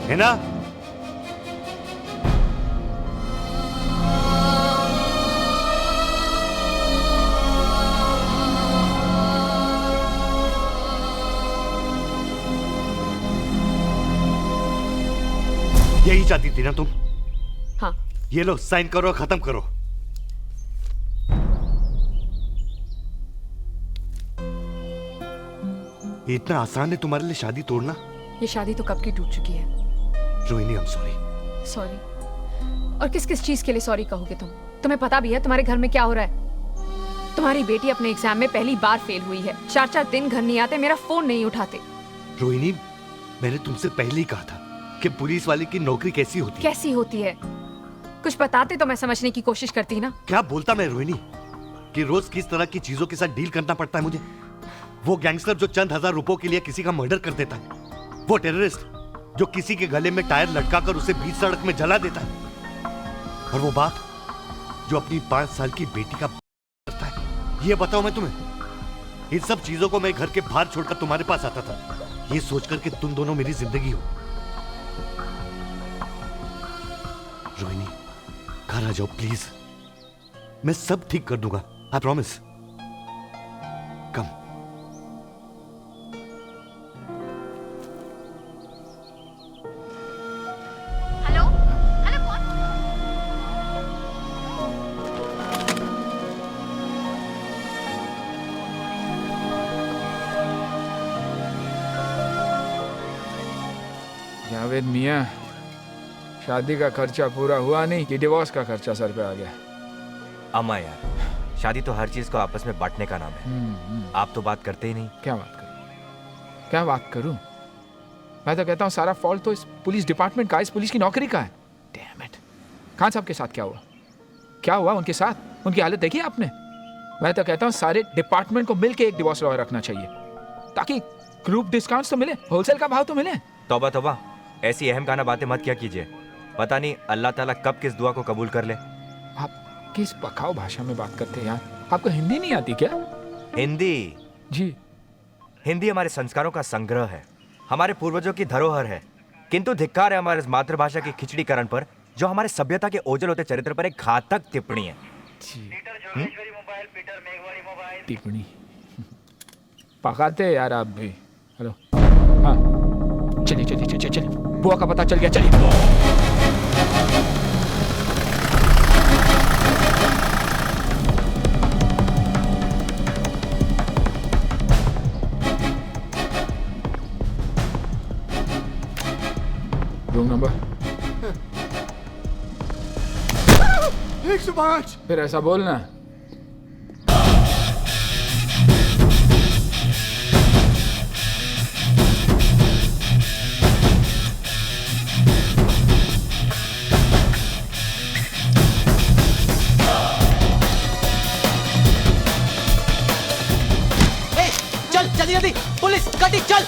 है ना? यही चाहती थी ना तुम? हाँ. ये लो साइन करो, खत्म करो. ये इतना आसान है तुम्हारे लिए शादी तोड़ना? ये शादी तो कब की टूट चुकी है. Rohini I am sorry. Sorry? और किस किस चीज के लिए सॉरी कहोगे तुम? तुम्हें पता भी है तुम्हारे घर में क्या हो रहा है? तुम्हारी बेटी अपने एग्जाम में पहली बार फेल हुई है. 4-4 दिन घर नहीं आते, मेरा फोन नहीं उठाते. रोहिणी, मैंने तुमसे पहले ही कहा था कि पुलिस वाले की नौकरी कैसी होती है. कैसी होती है? कुछ बताते तो मैं समझने की कोशिश करती ना. क्या बोलता मैं रोहिणी कि रोज किस तरह की चीजों के साथ डील करना पड़ता है मुझे. वो गैंगस्टर जो चंद हजार रुपयों के लिए किसी का मर्डर कर देता है, वो टेररिस्ट जो किसी के गले में टायर लटकाकर उसे बीच सड़क में जला देता है, और वो बाप जो अपनी 5 साल की बेटी का करता है. ये बताओ मैं तुम्हें, इन सब चीजों को मैं घर के बाहर छोड़कर तुम्हारे पास आता था, ये सोचकर कि तुम दोनों मेरी जिंदगी हो. रोहिणी, घर आ जाओ प्लीज. मैं सब ठीक कर दूंगा, आई प्रॉमिस. कम. जावेद मियाँ, शादी का खर्चा पूरा हुआ नहीं कि डिवोर्स का खर्चा सर पे आ गया? अम्मा यार, शादी तो हर चीज को आपस में बांटने का नाम है. आप तो बात करते ही नहीं. क्या बात करूं? क्या बात करूं? मैं तो कहता हूं सारा फॉल्ट तो इस पुलिस डिपार्टमेंट का, इस पुलिस की नौकरी का है. Damn it. खान साहब के साथ क्या हुआ? क्या हुआ उनके साथ? उनकी हालत देखी आपने? मैं तो कहता हूँ सारे डिपार्टमेंट को मिलके एक डिवोर्स लॉयर रखना चाहिए ताकि ग्रुप डिस्काउंट्स तो मिले, होलसेल का भाव तो मिले। तौबा तौबा, ऐसी अहम खाना बातें मत क्या कीजिए। पता नहीं अल्लाह ताला कब किस दुआ को कबूल कर ले। आप किस पकाऊ भाषा में बात करते हैं यार? आपको हिंदी नहीं आती क्या? हिंदी? जी। हिंदी हमारे संस्कारों का संग्रह है, हमारे पूर्वजों की धरोहर है। किंतु धिक्कार है हमारे मातृभाषा की खिचड़ीकरण पर, जो हमारे सभ्यता के ओझल होते चरित्र पर एक घातक टिप्पणी है। टिप्पणी पकाते हैं यार आप भी। हेलो, हाँ चलिए चलिए चलिए चलिए, बुआ का पता चल गया, चलिए। Room number 105। फिर ऐसा बोलना। चल जल्दी जल्दी, पुलिस गाड़ी चल।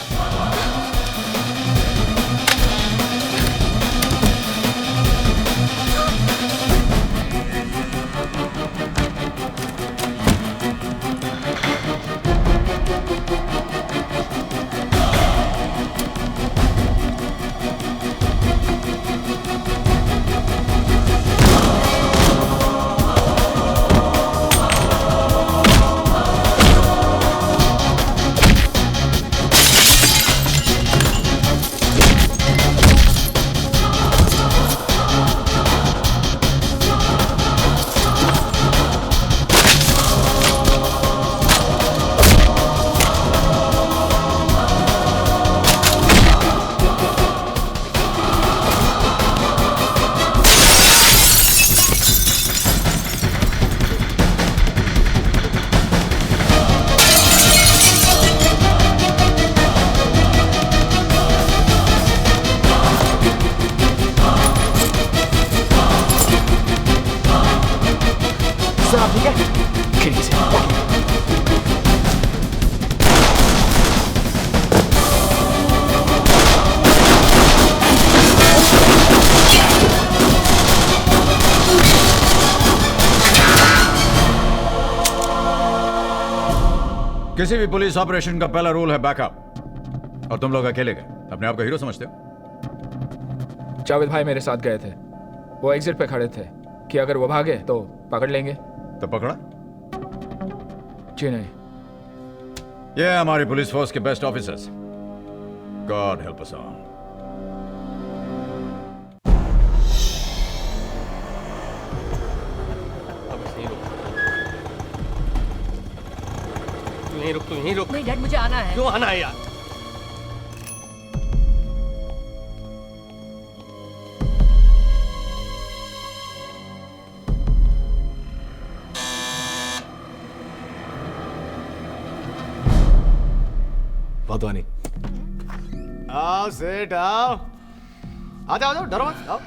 किसी भी पुलिस ऑपरेशन का पहला रूल है बैकअप, और तुम लोग अकेले गए, अपने आप को हीरो समझते हो। जावेद भाई मेरे साथ गए थे, वो एग्जिट पे खड़े थे कि अगर वो भागे तो पकड़ लेंगे। तो पकड़ा? जी नहीं। ये हमारी पुलिस फोर्स के best officers. God help us all. तू यहीं रुक। नहीं डैड, मुझे आना है। क्यों आना है यार? वाधवानी, आओ सेठ आओ। आजा आजा, डरो मत, आओ।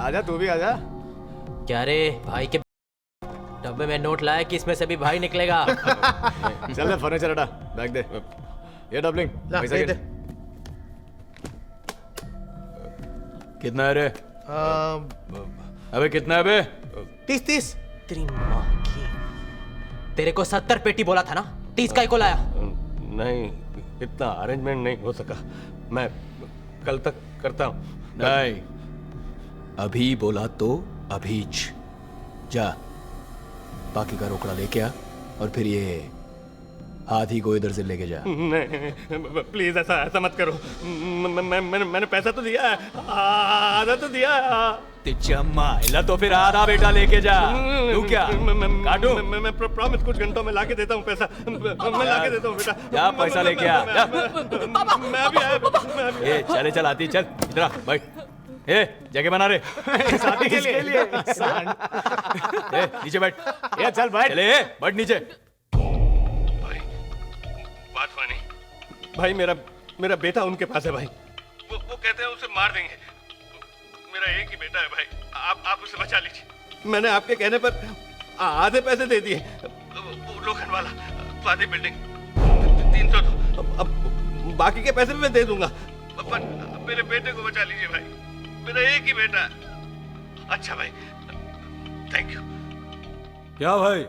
आजा तू भी आजा। क्या रे भाई के डब्बे में नोट लाया कि इसमें से भी भाई निकलेगा। चल ले फर्नीचर हटा, बैग दे। ये डबलिंग पैसा दे। कितना है रे? अबे कितना है बे? 30। तेरी माँ की, तेरे को 70 पेटी बोला था ना, 30 का ही को लाया। नहीं, इतना अरेंजमेंट नहीं हो सका, मैं कल तक करता हूँ। नहीं, अभी बोला तो अभीच जा, बाकी का रोकड़ा लेके आ और फिर ये हाथी को इधर से लेके जा। नहीं प्लीज, ऐसा मत करो। मैंने पैसा तो दिया है, आधा तो दिया है। माइला तो फिर आधा बेटा लेके जा। तू क्या काटू? मैं प्रॉमिस कुछ घंटों में लाके देता हूँ पैसा। मैं लाके देता हूँ बेटा। जा पैसा लेके आ। मैं भी आया। ए चले चल आती, चल इधर आ, बैठ। ए जगह बना रे शादी के लिए। ए नीचे बैठ। ये चल बैठ। चले बैठ नीचे। बात मानी भाई, मेरा बेटा उनके पास है भाई। वो कहते हैं उसे मार देंगे। मेरा एक ही बेटा है भाई, आप उसे बचा लीजिए। मैंने आपके कहने पर आधे पैसे दे दिए। लोखंड वाला, स्वाति बिल्डिंग, 300 तो अब बाकी के पैसे भी मैं दे दूंगा, पर मेरे बेटे को बचा लीजिए भाई, मेरा एक ही बेटा है। अच्छा भाई, थैंक यू। क्या भाई,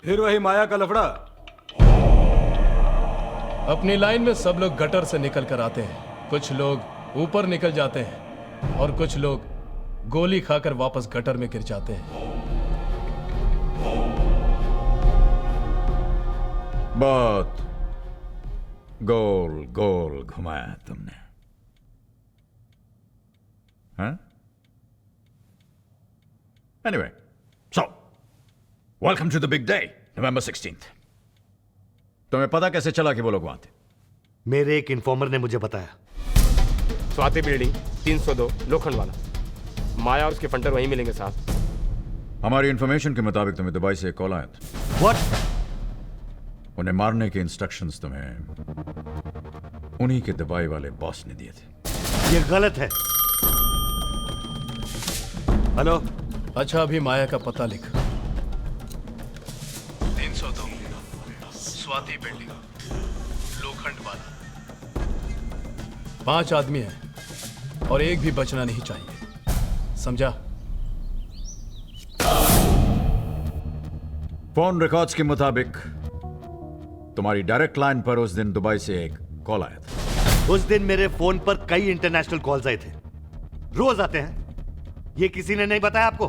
फिर वही माया का लफड़ा? अपनी लाइन में सब लोग गटर से निकल कर आते हैं, कुछ लोग ऊपर निकल जाते हैं और कुछ लोग गोली खाकर वापस गटर में गिर जाते हैं। बहुत गोल गोल घुमाया तुमने, हाँ? Anyway, so welcome to the big day, November 16th. तुम्हें पता कैसे चला कि वो लोग वहां थे? मेरे एक इन्फॉर्मर ने मुझे बताया। स्वाति बिल्डिंग, 302, लोखंड वाला। माया और उसके फंटर वहीं मिलेंगे साहब। हमारी इंफॉर्मेशन के मुताबिक तुम्हें दुबई से एक कॉल आया था। What? उन्हें मारने के इंस्ट्रक्शंस तुम्हें उन्हीं के दुबई वाले बॉस ने दिए थे। ये गलत है। हेलो। अच्छा, अभी माया का पता लिख। 302, स्वाति बिल्डिंग, लोखंड वाला। 5 आदमी हैं और एक भी बचना नहीं चाहिए, समझा? फोन रिकॉर्ड्स के मुताबिक तुम्हारी डायरेक्ट लाइन पर उस दिन दुबई से एक कॉल आया था। उस दिन मेरे फोन पर कई इंटरनेशनल कॉल्स आए थे, रोज आते हैं। ये किसी ने नहीं बताया आपको?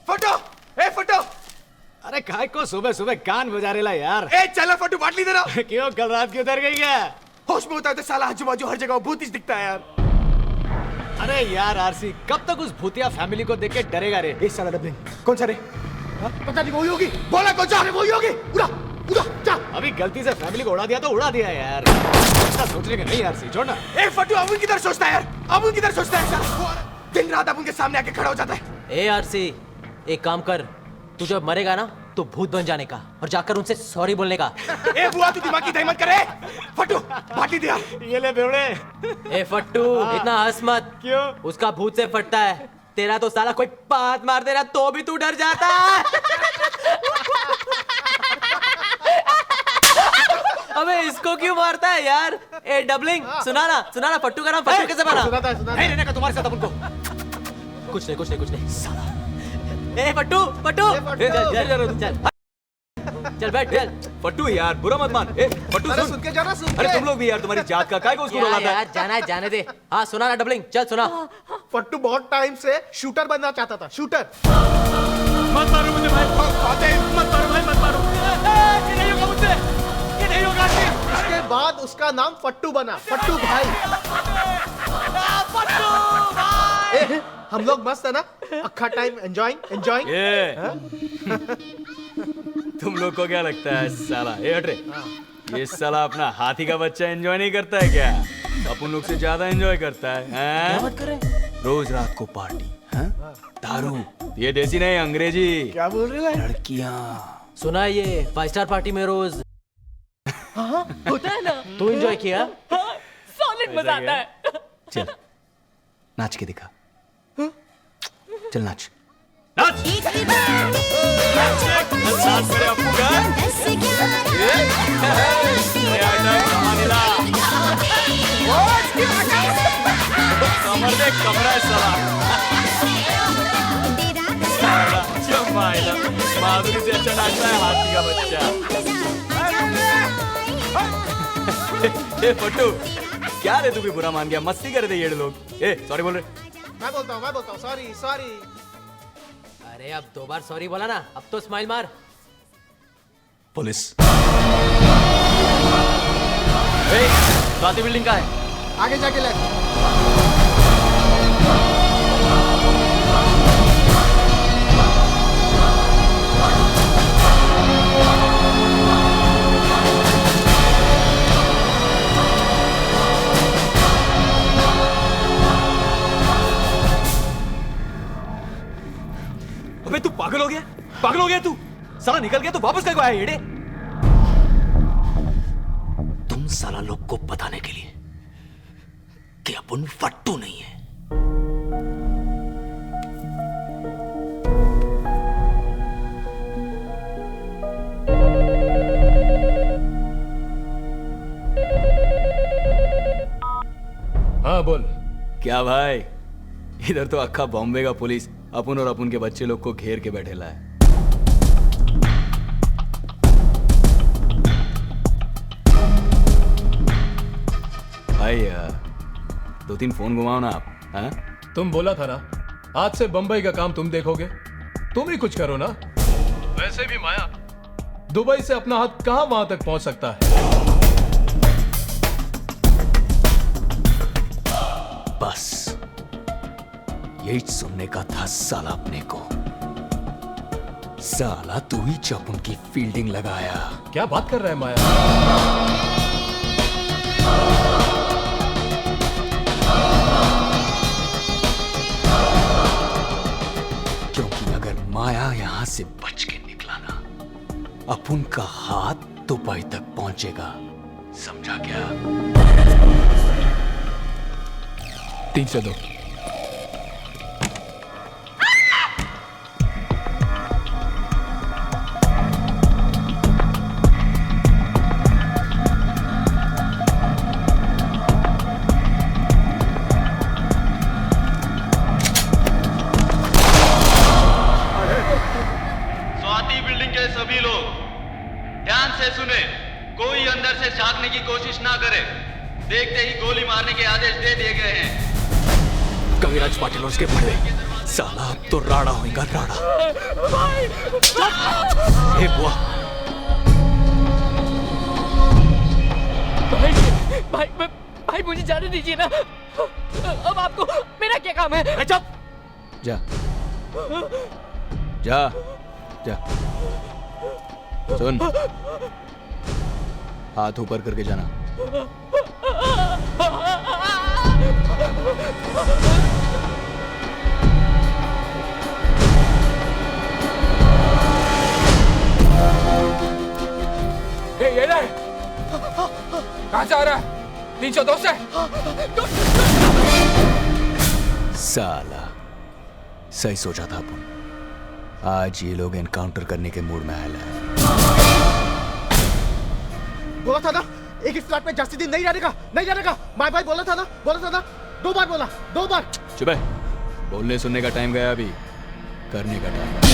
फटो, ए फटो! अरे काय को सुबह सुबह कान बजा रेला यार। ए चला फटू, बाटली दे रहा। क्यों, कल रात की उतर गई क्या? होश में होता है तो साला आजू बाजू हर जगह भूत ही दिखता है यार। अरे यार आरसी, कब तक उस भूतिया फैमिली को देख के डरेगा रे? इस साला डबलिंग कौन सा रे? पता नहीं, वही होगी। बोला कौन सा? वही होगी। उड़ा उड़ा जा। अभी गलती से फैमिली को उड़ा दिया तो उड़ा दिया यार, ऐसा सोचने का नहीं आरसी, छोड़ना। ए फटू, अब उनकी तरफ सोचता है यार, अब उनकी तरफ सोचता है साला। दिन रात अब उनके सामने आके खड़ा हो जाता है। ए आरसी, एक काम कर, तू जब मरेगा ना तो भूत बन जाने का और जाकर उनसे सॉरी बोलने का। ए बुआ, तू दिमाग की दही मत करे। फटू, बाटली दिया। ये ले बेवड़े। ए फट्टू, इतना हंस मत। क्यों? उसका भूत से फटता है, तेरा तो साला कोई बात मार दे रहा तो भी तू डर जाता है। अबे इसको क्यों मारता है यार? ए डबलिंग, सुना ना फट्टू का नाम फट्टू कैसे बना? नहीं रहने का तुम्हारे साथ अपन को। कुछ नहीं साला। ए फट्टू, चल बैठ, चल। फट्टू यार, बुरा मत मान। ए फट्टू, सुन के जाना, सुन के। अरे तुम लोग भी यार, तुम्हारी जात का काय को उसको रुलाता है? यार जाना है, जाने दे। हाँ सुना ना डबलिंग, चल सुना। फट्टू बहुत टाइम से शूटर बनना चाहता था, शूटर। मत मारो मुझे भाई, मत मारो भाई, मत मारो। ये नहीं होगा मुझसे, ये नहीं होगा। उसके बाद उसका नाम फट्टू बना, फट्टू भाई। फट्टू भाई! हम लोग मस्त है ना, अक्खा टाइम एंजॉयिंग। तुम लोग को क्या लगता है साला? ए हट रे, ये साला अपना हाथी का बच्चा एंजॉय नहीं करता है क्या? अपन लोग से ज्यादा एंजॉय करता है। क्या बात कर रहे हैं? रोज रात को पार्टी, दारू, ये देसी नहीं अंग्रेजी। क्या बोल रहे हो? लड़कियां। सुना है ये 5 स्टार पार्टी में रोज होता है ना। तू एंजॉय किया? सॉलिड मजा आता है। चल नाच के दिखा, चल नाच। माधुरी से अच्छा नाचता है हाथी का बच्चा। ए फट्टू, क्या रे, तू भी बुरा मान गया? मस्ती कर रहे थे ये लोग। ए सॉरी बोल रहे। मैं बोलता हूँ, सॉरी। अरे अब 2 बार सॉरी बोला ना, अब तो स्माइल मार। पुलिस। स्वाति बिल्डिंग का है, आगे जाके ले। साला निकल गया तो वापस कब आया येड़े? तुम साला लोग को बताने के लिए कि अपन फट्टू नहीं है। हाँ बोल। क्या भाई, इधर तो अक्खा बॉम्बे का पुलिस अपन और अपन के बच्चे लोग को घेर के बैठेला है। भाई 2-3 फोन घुमाओ ना आप। हाँ? तुम बोला था ना आज से बंबई का काम तुम देखोगे, तुम ही कुछ करो ना। वैसे भी माया दुबई से अपना हाथ कहां वहां तक पहुंच सकता है। बस यही सुनने का था साला अपने को। साला तू ही जब उनकी फील्डिंग लगाया। क्या बात कर रहा है माया? क्योंकि अगर माया यहां से बच के निकला ना, अपन का हाथ दुबई तक पहुंचेगा। समझा क्या? 3 से 2। स्वाति बिल्डिंग के सभी लोग ध्यान से सुने, कोई अंदर से झांकने की कोशिश ना करे। देखते ही गोली मारने के आदेश दे दिए गए हैं। कविराज पाटिल और उसके बड़े साला अब तो राड़ा होगा राड़ा। हे बुआ, भाई मुझे जाने दीजिए ना। अब आपको मेरा क्या काम है? चुप। जा जा जा। सुन, हाथ ऊपर करके जाना। ये ले, कहां से आ रहा है? 302 से। साला सही सोचा था अपन। आज ये लोग एनकाउंटर करने के मूड में आया है। बोला था ना एक इस फ्लैट में जास्ती दिन नहीं रहने का, नहीं रहने का। माय भाई बोला था ना 2 बार बोला, 2 बार। चुप है, बोलने सुनने का टाइम गया, अभी करने का टाइम।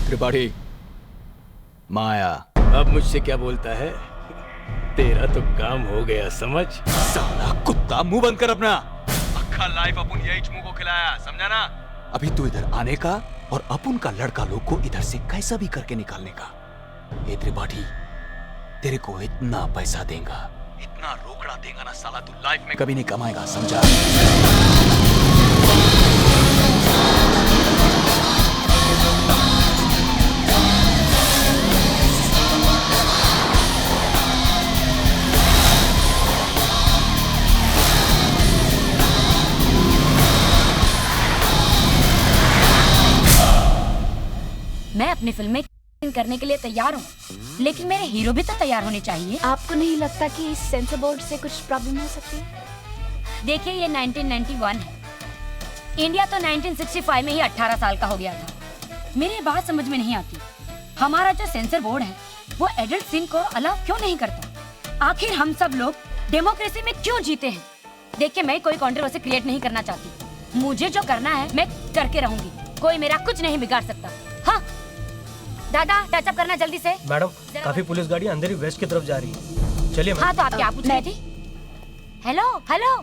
त्रिपाठी, माया अब मुझसे क्या बोलता है? तेरा तो काम हो गया, समझ। साला कुत्ता, मुंह बंद कर अपना। अक्खा लाइफ अपन यही चमू को खिलाया, समझा ना? अभी तू इधर आने का और अपन का लड़का लोग को इधर से कैसा भी करके निकालने का। ये त्रिपाठी, तेरे को इतना पैसा देगा, इतना रोकड़ा देगा ना साला, तू लाइफ में कभी नहीं कमाएगा, समझा? मैं अपनी फिल्म में करने के लिए तैयार हूँ, लेकिन मेरे हीरो भी तो तैयार होने चाहिए। आपको नहीं लगता कि इस सेंसर बोर्ड से कुछ प्रॉब्लम हो सकती है? देखिए ये 1991 है, इंडिया तो 1965 में ही 18 साल का हो गया था। मेरी बात समझ में नहीं आती, हमारा जो सेंसर बोर्ड है वो एडल्ट सीन को अलाउ क्यों नहीं करता? आखिर हम सब लोग डेमोक्रेसी में क्यों जीते हैं? देखिए मैं कोई कंट्रोवर्सी क्रिएट नहीं करना चाहती, मुझे जो करना है मैं करके रहूंगी, कोई मेरा कुछ नहीं बिगाड़ सकता। हाँ दादा, टचअप करना जल्दी से। मैडम, काफी पुलिस गाड़ी अंदर ही वेस्ट की तरफ जा रही है। चलिए। हाँ तो आप क्या पूछ रही थी? Hello hello.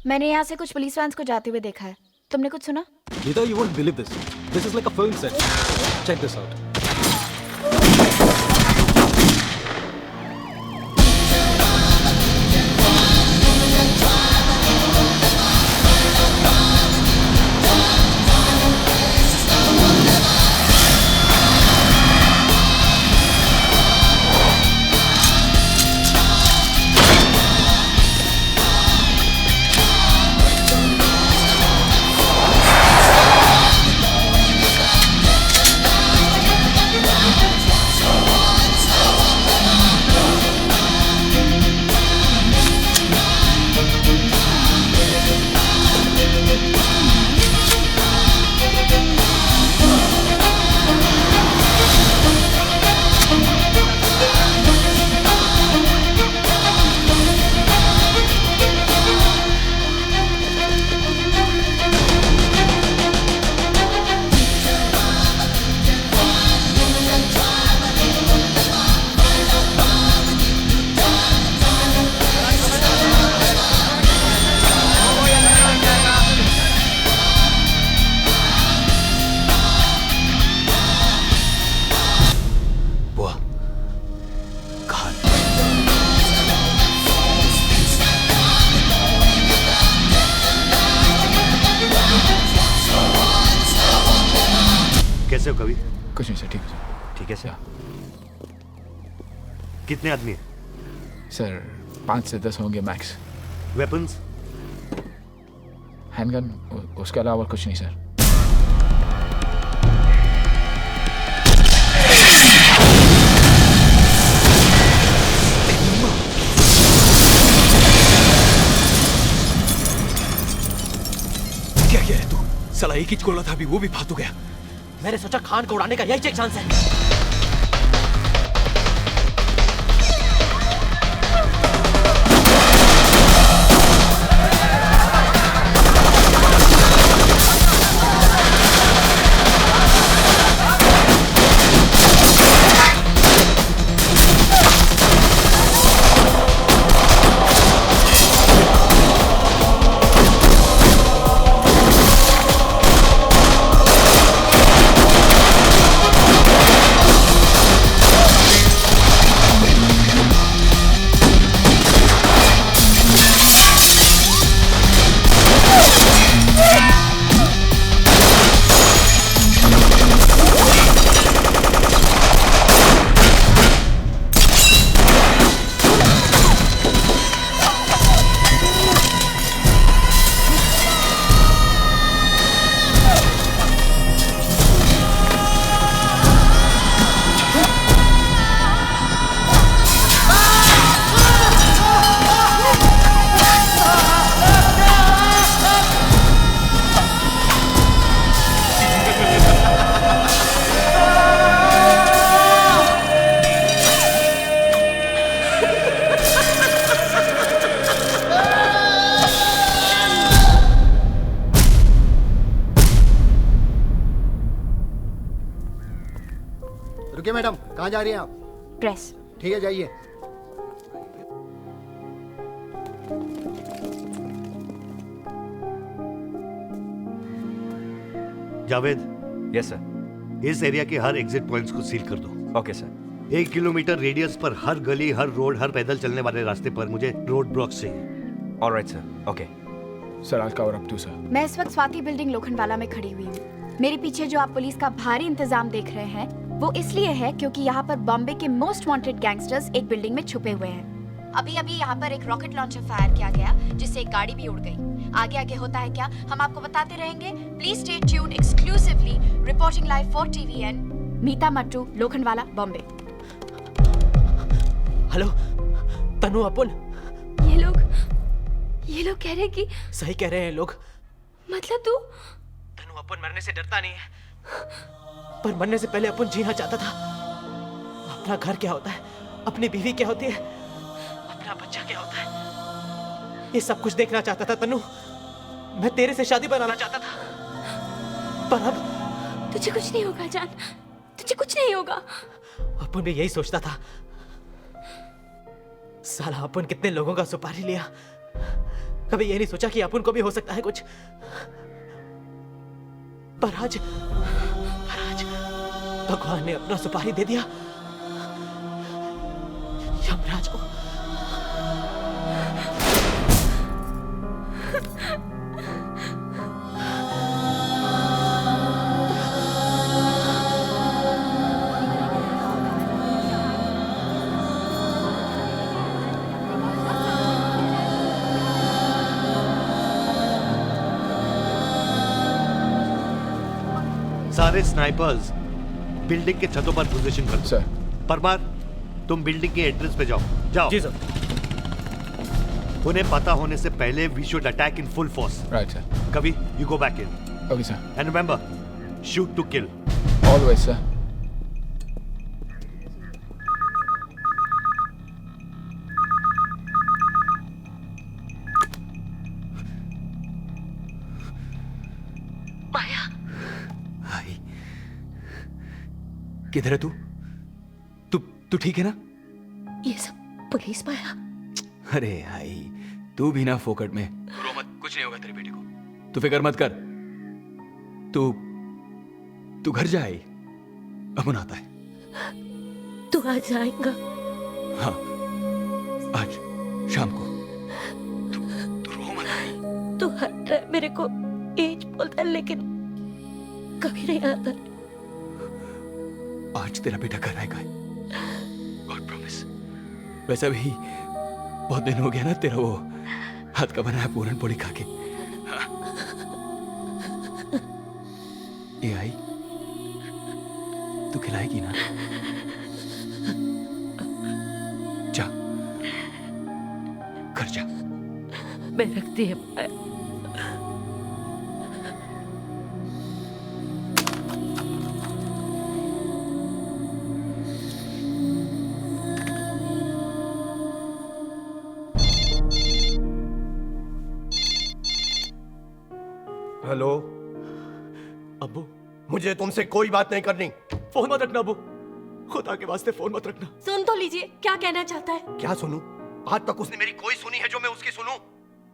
मैंने यहाँ से कुछ पुलिस वैन्स को जाते हुए देखा है। तुमने कुछ सुना? Nita, you won't believe this. This is like a film set. Check this out. कैसे हो कवि? कुछ नहीं सर, ठीक है सर। ठीक है सर। कितने आदमी हैं? सर 5 से 10 होंगे मैक्स। वेपन्स? हैंडगन, उसके अलावा कुछ नहीं सर। क्या किया है तू? साला एक ही गोला था, अभी वो भी फालतू गया। मैंने सोचा खान को उड़ाने का यही एक चांस है। रुकिए मैडम, कहाँ जा रही हैं आप? प्रेस। ठीक है, जाइए। जावेद। Yes sir. इस एरिया के हर एग्जिट पॉइंट्स को सील कर दो। Okay sir. 1 किलोमीटर रेडियस पर हर गली, हर रोड, हर पैदल चलने वाले रास्ते पर मुझे रोड ब्लॉक्स चाहिए। Alright sir. ओके सर, आज कवर अप टू सर। मैं इस वक्त स्वाति बिल्डिंग लोखंडवाला में खड़ी हुई हूँ। मेरे पीछे जो आप पुलिस का भारी इंतजाम देख रहे हैं वो इसलिए है क्योंकि यहाँ पर बॉम्बे के मोस्ट वांटेड गैंगस्टर्स एक बिल्डिंग में छुपे हुए हैं। अभी अभी यहाँ पर एक रॉकेट लॉन्चर फायर किया गया जिससे एक गाड़ी भी उड़ गई। आगे आगे होता है क्या, हम आपको बताते रहेंगे। Please stay tuned exclusively, reporting live for TVN, Meeta Mattoo, Lokhandwala, Bombay. Hello Tanu, अपन ये लोग कह रहे हैं कि सही कह रहे हैं लोग। मतलब तू? तनु, अपन मरने से डरता नहीं है, पर मरने से पहले अपन जीना चाहता था। अपना घर क्या होता है, अपनी बीवी क्या होती है, अपना बच्चा क्या होता है, ये सब कुछ देखना चाहता था तनु। मैं तेरे से शादी बनाना चाहता था, पर अब तुझे कुछ नहीं होगा जान, तुझे कुछ नहीं होगा। अपन भी यही सोचता था। साला अपन कितने लोगों का सुपारी लिया, कभी ये नहीं सोचा कि अपन को भी हो सकता है कुछ। पर आज भगवान ने अपना सुपारी दे दिया यमराज को। सारे स्नाइपर्स बिल्डिंग के छतों पर पोजीशन कर दो। परमार, तुम बिल्डिंग के एंट्रेंस पे जाओ। जाओ। जी सर। उन्हें पता होने से पहले we should attack in full force. Right sir. कभी you go back in. Okay sir. And remember, shoot to kill. Always sir. किधर है तू? तू ठीक है ना? ये सब पुलिस माया। अरे भाई, तू भी ना फोकट में। रो मत, कुछ नहीं होगा तेरी बेटी को। तू फिक्र मत कर। तू घर जा। अमन आता है। तू आज आएगा? हाँ, आज शाम को। तू रो मत। तू हर टाइम मेरे को एज बोलता है लेकिन कभी नहीं आता। आज तेरा बेटा घर आएगा। God promise. वैसे भी बहुत दिन हो गया ना तेरा वो हाथ का बनाया पूरन पोली खा के। हाँ। ये आई, तू खिलाएगी ना? जा, घर जा। मैं रखती है। हेलो अब्बू, मुझे तुमसे कोई बात नहीं करनी। फोन मत रखना अब्बू, खुदा के वास्ते फोन मत रखना। सुन तो लीजिए क्या कहना चाहता है। क्या सुनूं? आज तक उसने मेरी कोई सुनी है जो मैं उसकी सुनूं?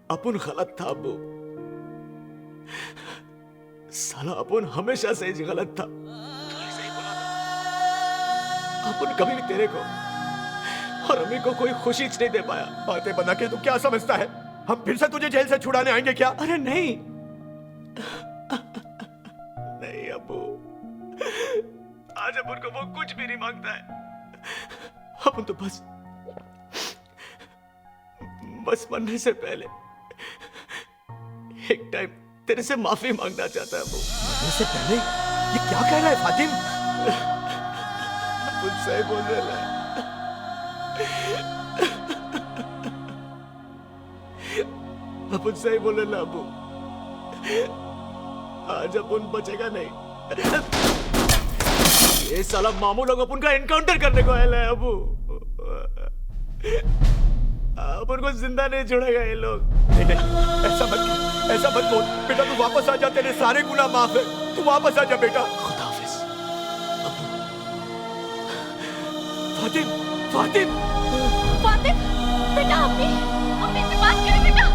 अपन गलत था अब्बू। साला अपन हमेशा से ही गलत था। तूने सही बोला था। अपन कभी भी तेरे को और अम्मी को कोई खुशी नहीं दे पाया। बातें बना के तू क्या समझता है? हम फिर से तुझे जेल से छुड़ाने आएंगे क्या? अरे नहीं नहीं अब्बू, आज अपन को वो कुछ भी नहीं मांगता है। अपन तो बस मरने से पहले एक टाइम तेरे से माफी मांगना चाहता है अब्बू। मरने से पहले? ये क्या कह रहा है फातिम? अपन सही बोल रहा है। अपन सही बोल रहे अब्बू। आज अपन बचेगा नहीं। ये साला मामू लोग अपन का एनकाउंटर करने को आए हैं अबू। अपन को जिंदा नहीं छोड़ेगा ये लोग। नहीं नहीं, ऐसा मत बोल बेटा। तू वापस आ जा, तेरे सारे गुनाह माफ है। तू वापस आ जा बेटा। खुदा हाफिज अबू। फातिम, फातिम, फातिम बेटा, अम्मी से बात करें बेटा।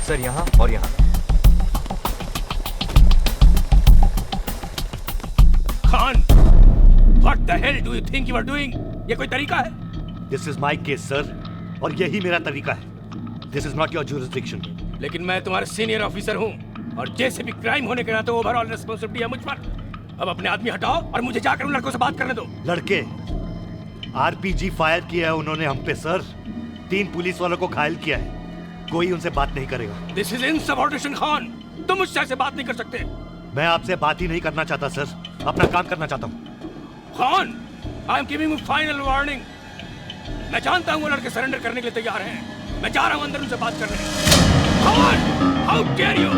सर यहाँ और यहाँ। Khan, what the hell do you think you are doing? ये कोई तरीका है? This is my case, sir, और यही मेरा तरीका है। This is not your jurisdiction. लेकिन मैं तुम्हारा सीनियर ऑफिसर हूँ और जैसे भी क्राइम होने के नाते ओवरऑल रिस्पॉन्सिबिलिटी है मुझ पर। अब अपने आदमी हटाओ और मुझे जाकर उन लड़कों से बात करने दो। लड़के आरपीजी फायर किया है उन्होंने हम पे सर। 3 पुलिस वालों को घायल किया है। कोई उनसे बात नहीं करेगा। This is insubordination, Khan. तुम मुझसे ऐसे बात नहीं कर सकते। मैं आपसे बात ही नहीं करना चाहता सर, अपना काम करना चाहता हूँ। Khan, I am giving you final warning। मैं जानता हूँ वो लड़के सरेंडर करने के लिए तैयार हैं। मैं जा रहा हूँ अंदर उनसे बात करने। Khan, how dare you?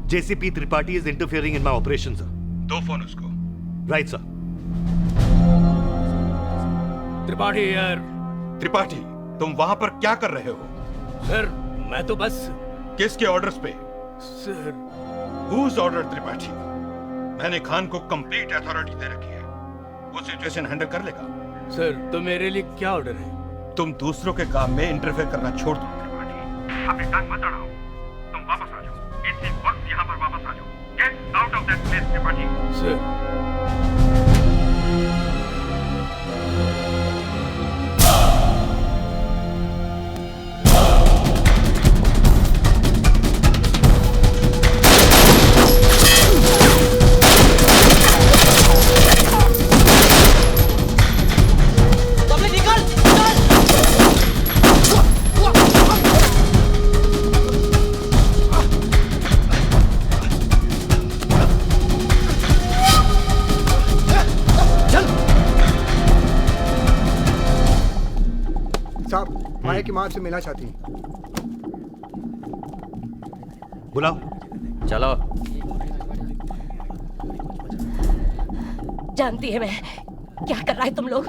JCP Tripathi is interfering in my operation, sir. दो फोन उसको। Right, sir. त्रिपाठी यार। त्रिपाठी, तुम वहां पर क्या कर रहे हो? सर, मैं तो बस। किसके ऑर्डर्स पे? सर। Whose order, Tripathi? मैंने खान को कंप्लीट अथॉरिटी दे रखी है। वो सिचुएशन हैंडल कर लेगा। सर, तो मेरे लिए क्या ऑर्डर है? तुम दूसरों के काम में इंटरफेयर करना छोड़ दो त्रिपाठी। अपनी टांग मत अड़ाओ। तुम वापस आ जाओ। इसी वक्त यहाँ पर वापस आ जाओ। Get out of that place, Tripathi. Sir. Maya की माँ से मिलना चाहती है। बुलाओ। चलो। जानती है मैं क्या कर रहा है तुम लोग।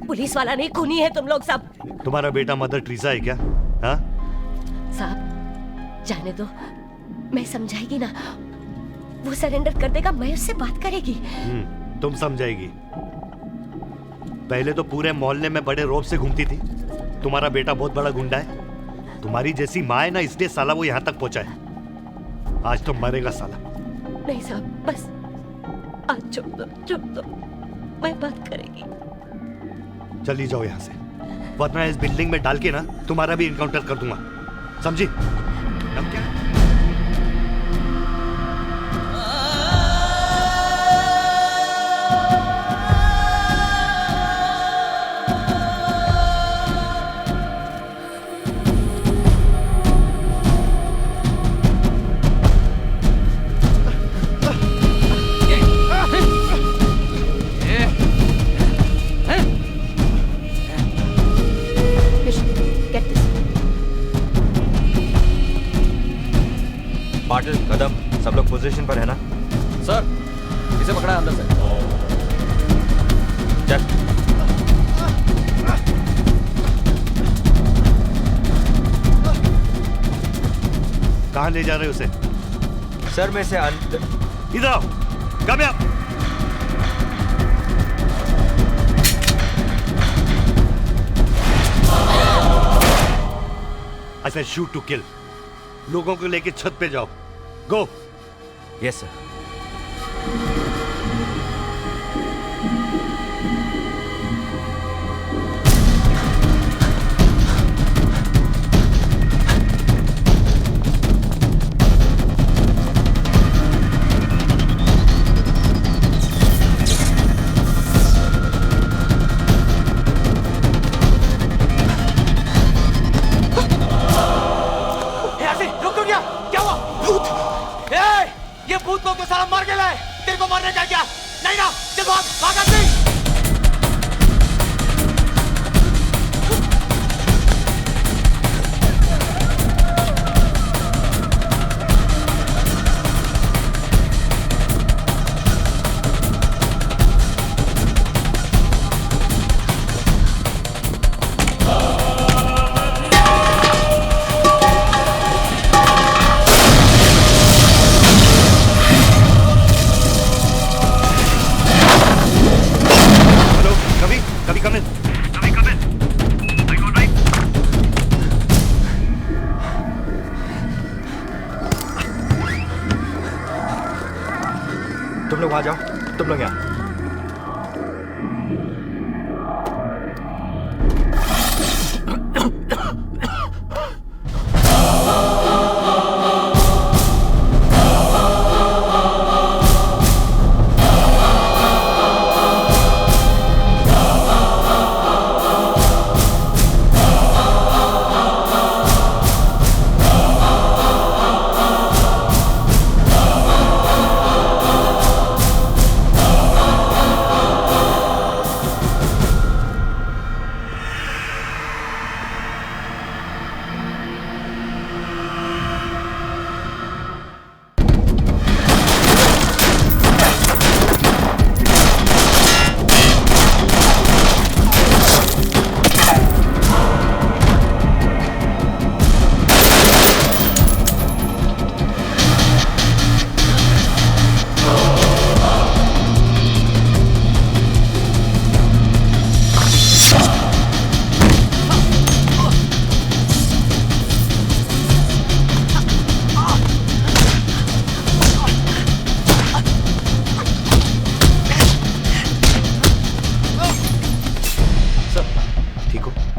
पुलिस वाला नहीं, खूनी है तुम लोग सब। तुम्हारा बेटा मदर टेरेसा है क्या? हाँ? साहब जाने दो, मैं समझाएगी ना, वो सरेंडर कर देगा, मैं उससे बात करेगी। तुम समझाएगी। पहले तो पूरे मोहल्ले में बड़े रौब से घूमती थी। तुम्हारा बेटा बहुत बड़ा गुंडा है। तुम्हारी जैसी माँ है ना, इसलिए साला वो यहाँ तक पहुंचा है। आज तो मरेगा साला। नहीं साहब, बस आज छोड़ दो, मैं बात करेगी। चली जाओ यहाँ से, वरना इस बिल्डिंग में डाल के ना तुम्हारा भी इनकाउंटर कर दूंगा, समझी? अब क्या? पाटिल, कदम, सब लोग पोजीशन पर है ना? सर, इसे पकड़ा है अंदर से। चल। कहाँ ले जा रहे हो उसे? सर में से इधर आओ, come here. I said shoot to kill. लोगों को लेके छत पे जाओ। गो। Yes sir. भूत लोग तो साला मर गया है। तेरे को मरने का क्या? नहीं ना, चल भाग, भाग आदमी। तुम लोग वहां जाओ, तुम लोग यहाँ।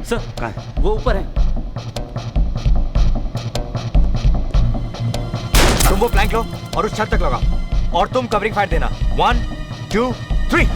सर कहाँ है? वो ऊपर है। तुम वो प्लैंक लो और उस छत तक लगाओ और तुम कवरिंग फायर देना। 1 2 3।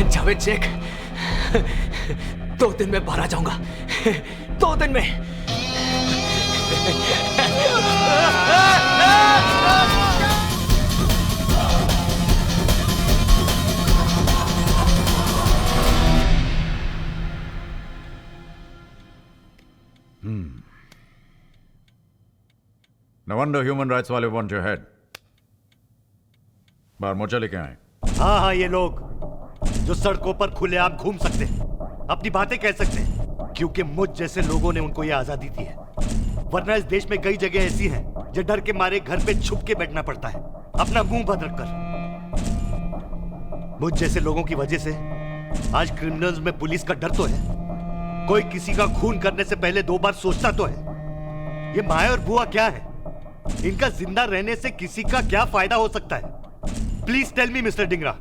जावेद शेख, 2 दिन में बाहर आ जाऊंगा। 2 दिन में। No wonder human rights वाले want your head. बाहर मोर्चा लेके आए। हाँ, ये लोग जो सड़कों पर खुलेआम घूम सकते हैं, अपनी बातें कह सकते हैं, क्योंकि मुझ जैसे लोगों ने उनको ये आजादी दी है। वरना इस देश में कई जगह ऐसी हैं जो डर के मारे घर पे छुप के बैठना पड़ता है, अपना मुंह बंद रखकर। मुझ जैसे लोगों की वजह से आज क्रिमिनल्स में पुलिस का डर तो है। कोई किसी का खून करने से पहले 2 बार सोचता तो है। ये माया और बुआ क्या है? इनका जिंदा रहने से किसी का क्या फायदा हो सकता है? Please tell me mister Dhingra.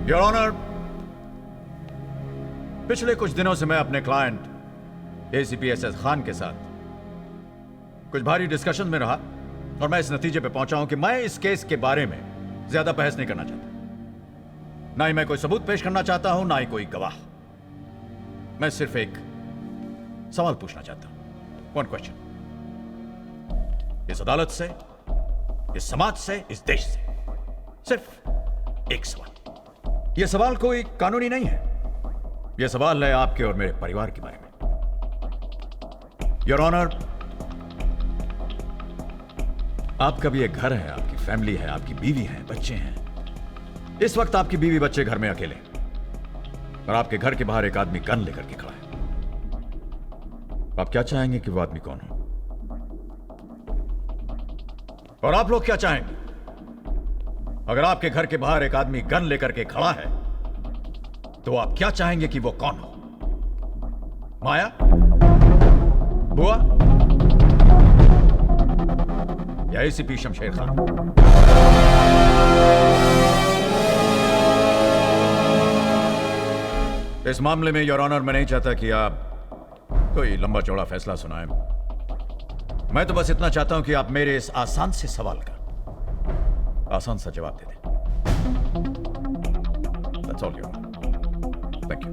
Your honour, पिछले कुछ दिनों से मैं अपने क्लाइंट एसीपी एसएस खान के साथ कुछ भारी डिस्कशन में रहा और मैं इस नतीजे पे पहुंचा हूं कि मैं इस केस के बारे में ज्यादा बहस नहीं करना चाहता। ना ही मैं कोई सबूत पेश करना चाहता हूं, ना ही कोई गवाह। मैं सिर्फ एक सवाल पूछना चाहता हूं। 1 क्वेश्चन। इस अदालत से, इस समाज से, इस देश से सिर्फ एक सवाल। यह सवाल कोई कानूनी नहीं है। यह सवाल है आपके और मेरे परिवार के बारे में। योर ऑनर, आपका भी एक घर है, आपकी फैमिली है, आपकी बीवी है, बच्चे हैं। इस वक्त आपकी बीवी बच्चे घर में अकेले और आपके घर के बाहर एक आदमी गन लेकर के खड़ा है। आप क्या चाहेंगे कि वो आदमी कौन हो? और आप लोग क्या चाहेंगे अगर आपके घर के बाहर एक आदमी गन लेकर के खड़ा है तो आप क्या चाहेंगे कि वो कौन हो? माया? बुआ? या एसीपी शमशेर खान? इस मामले में योर ऑनर मैं नहीं चाहता कि आप कोई लंबा चौड़ा फैसला सुनाएं। मैं तो बस इतना चाहता हूं कि आप मेरे इस आसान से सवाल का आसान सा जवाब दे दें। That's all, Your Honor. Thank you.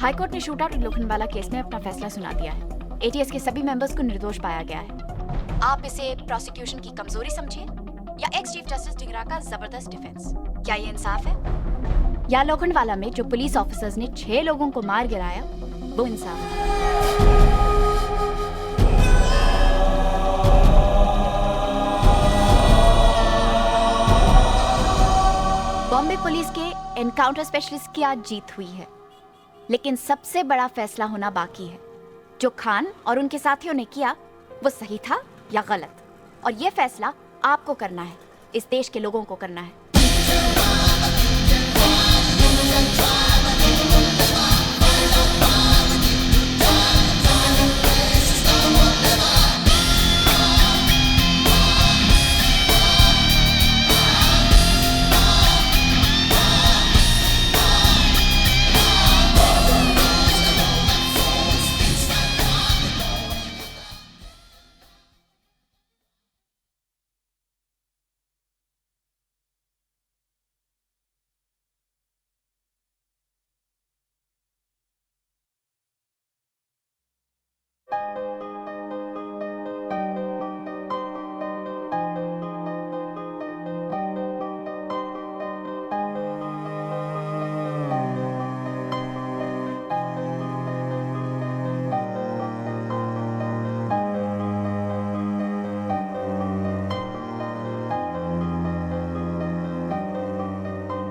High court ने शूट आउट लोखंडवाला केस में अपना फैसला सुना दिया है। एटीएस के सभी मेंबर्स को निर्दोष पाया गया है। आप इसे प्रोसिक्यूशन की कमजोरी समझिए या एक्स चीफ जस्टिस ढिंगरा का जबरदस्त डिफेंस? क्या ये इंसाफ है? या लोखंडवाला में जो पुलिस ऑफिसर्स ने 6 लोगों को मार गिराया वो इंसाफ है? बॉम्बे पुलिस के एनकाउंटर स्पेशलिस्ट की आज जीत हुई है, लेकिन सबसे बड़ा फैसला होना बाकी है। जो खान और उनके साथियों ने किया वो सही था या गलत, और ये फैसला आपको करना है, इस देश के लोगों को करना है।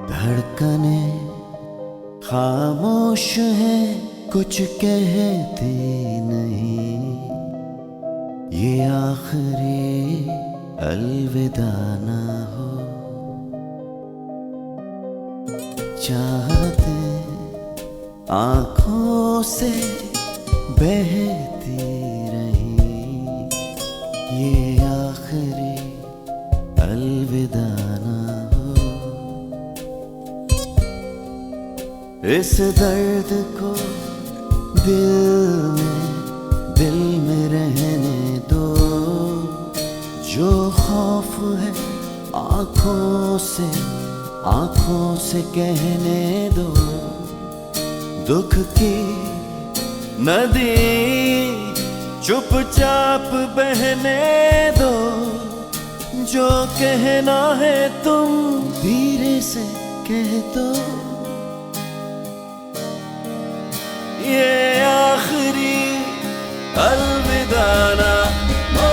धड़कने खामोश है, कुछ कहती नहीं, ये आखिरी अलविदा ना हो। चाहते आंखों से बहती रही, ये आखिरी अलविदा ना हो। इस दर्द को दिल में रहने दो, जो खौफ है आंखों से कहने दो। दुख की नदी चुपचाप बहने दो, जो कहना है तुम धीरे से कह दो। ये आखिरी अलविदा ना हो।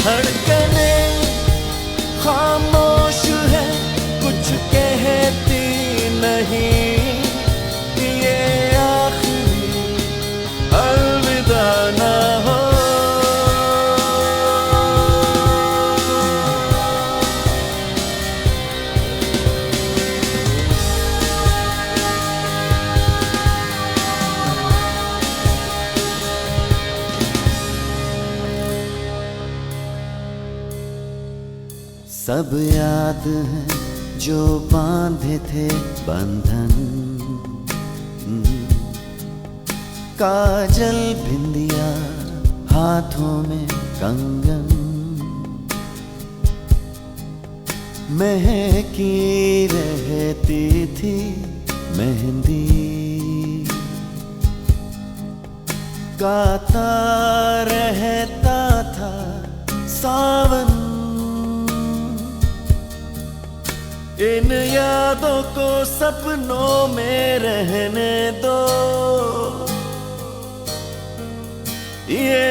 धड़कने खामोश है, कुछ कहती नहीं, ये आखिरी अलविदा ना हो। सब याद है जो बांधे थे बंधन, काजल बिंदिया हाथों में कंगन, महकी रहती थी मेहंदी, गाता रहता था सावन। इन यादों को सपनों में रहने दो, ये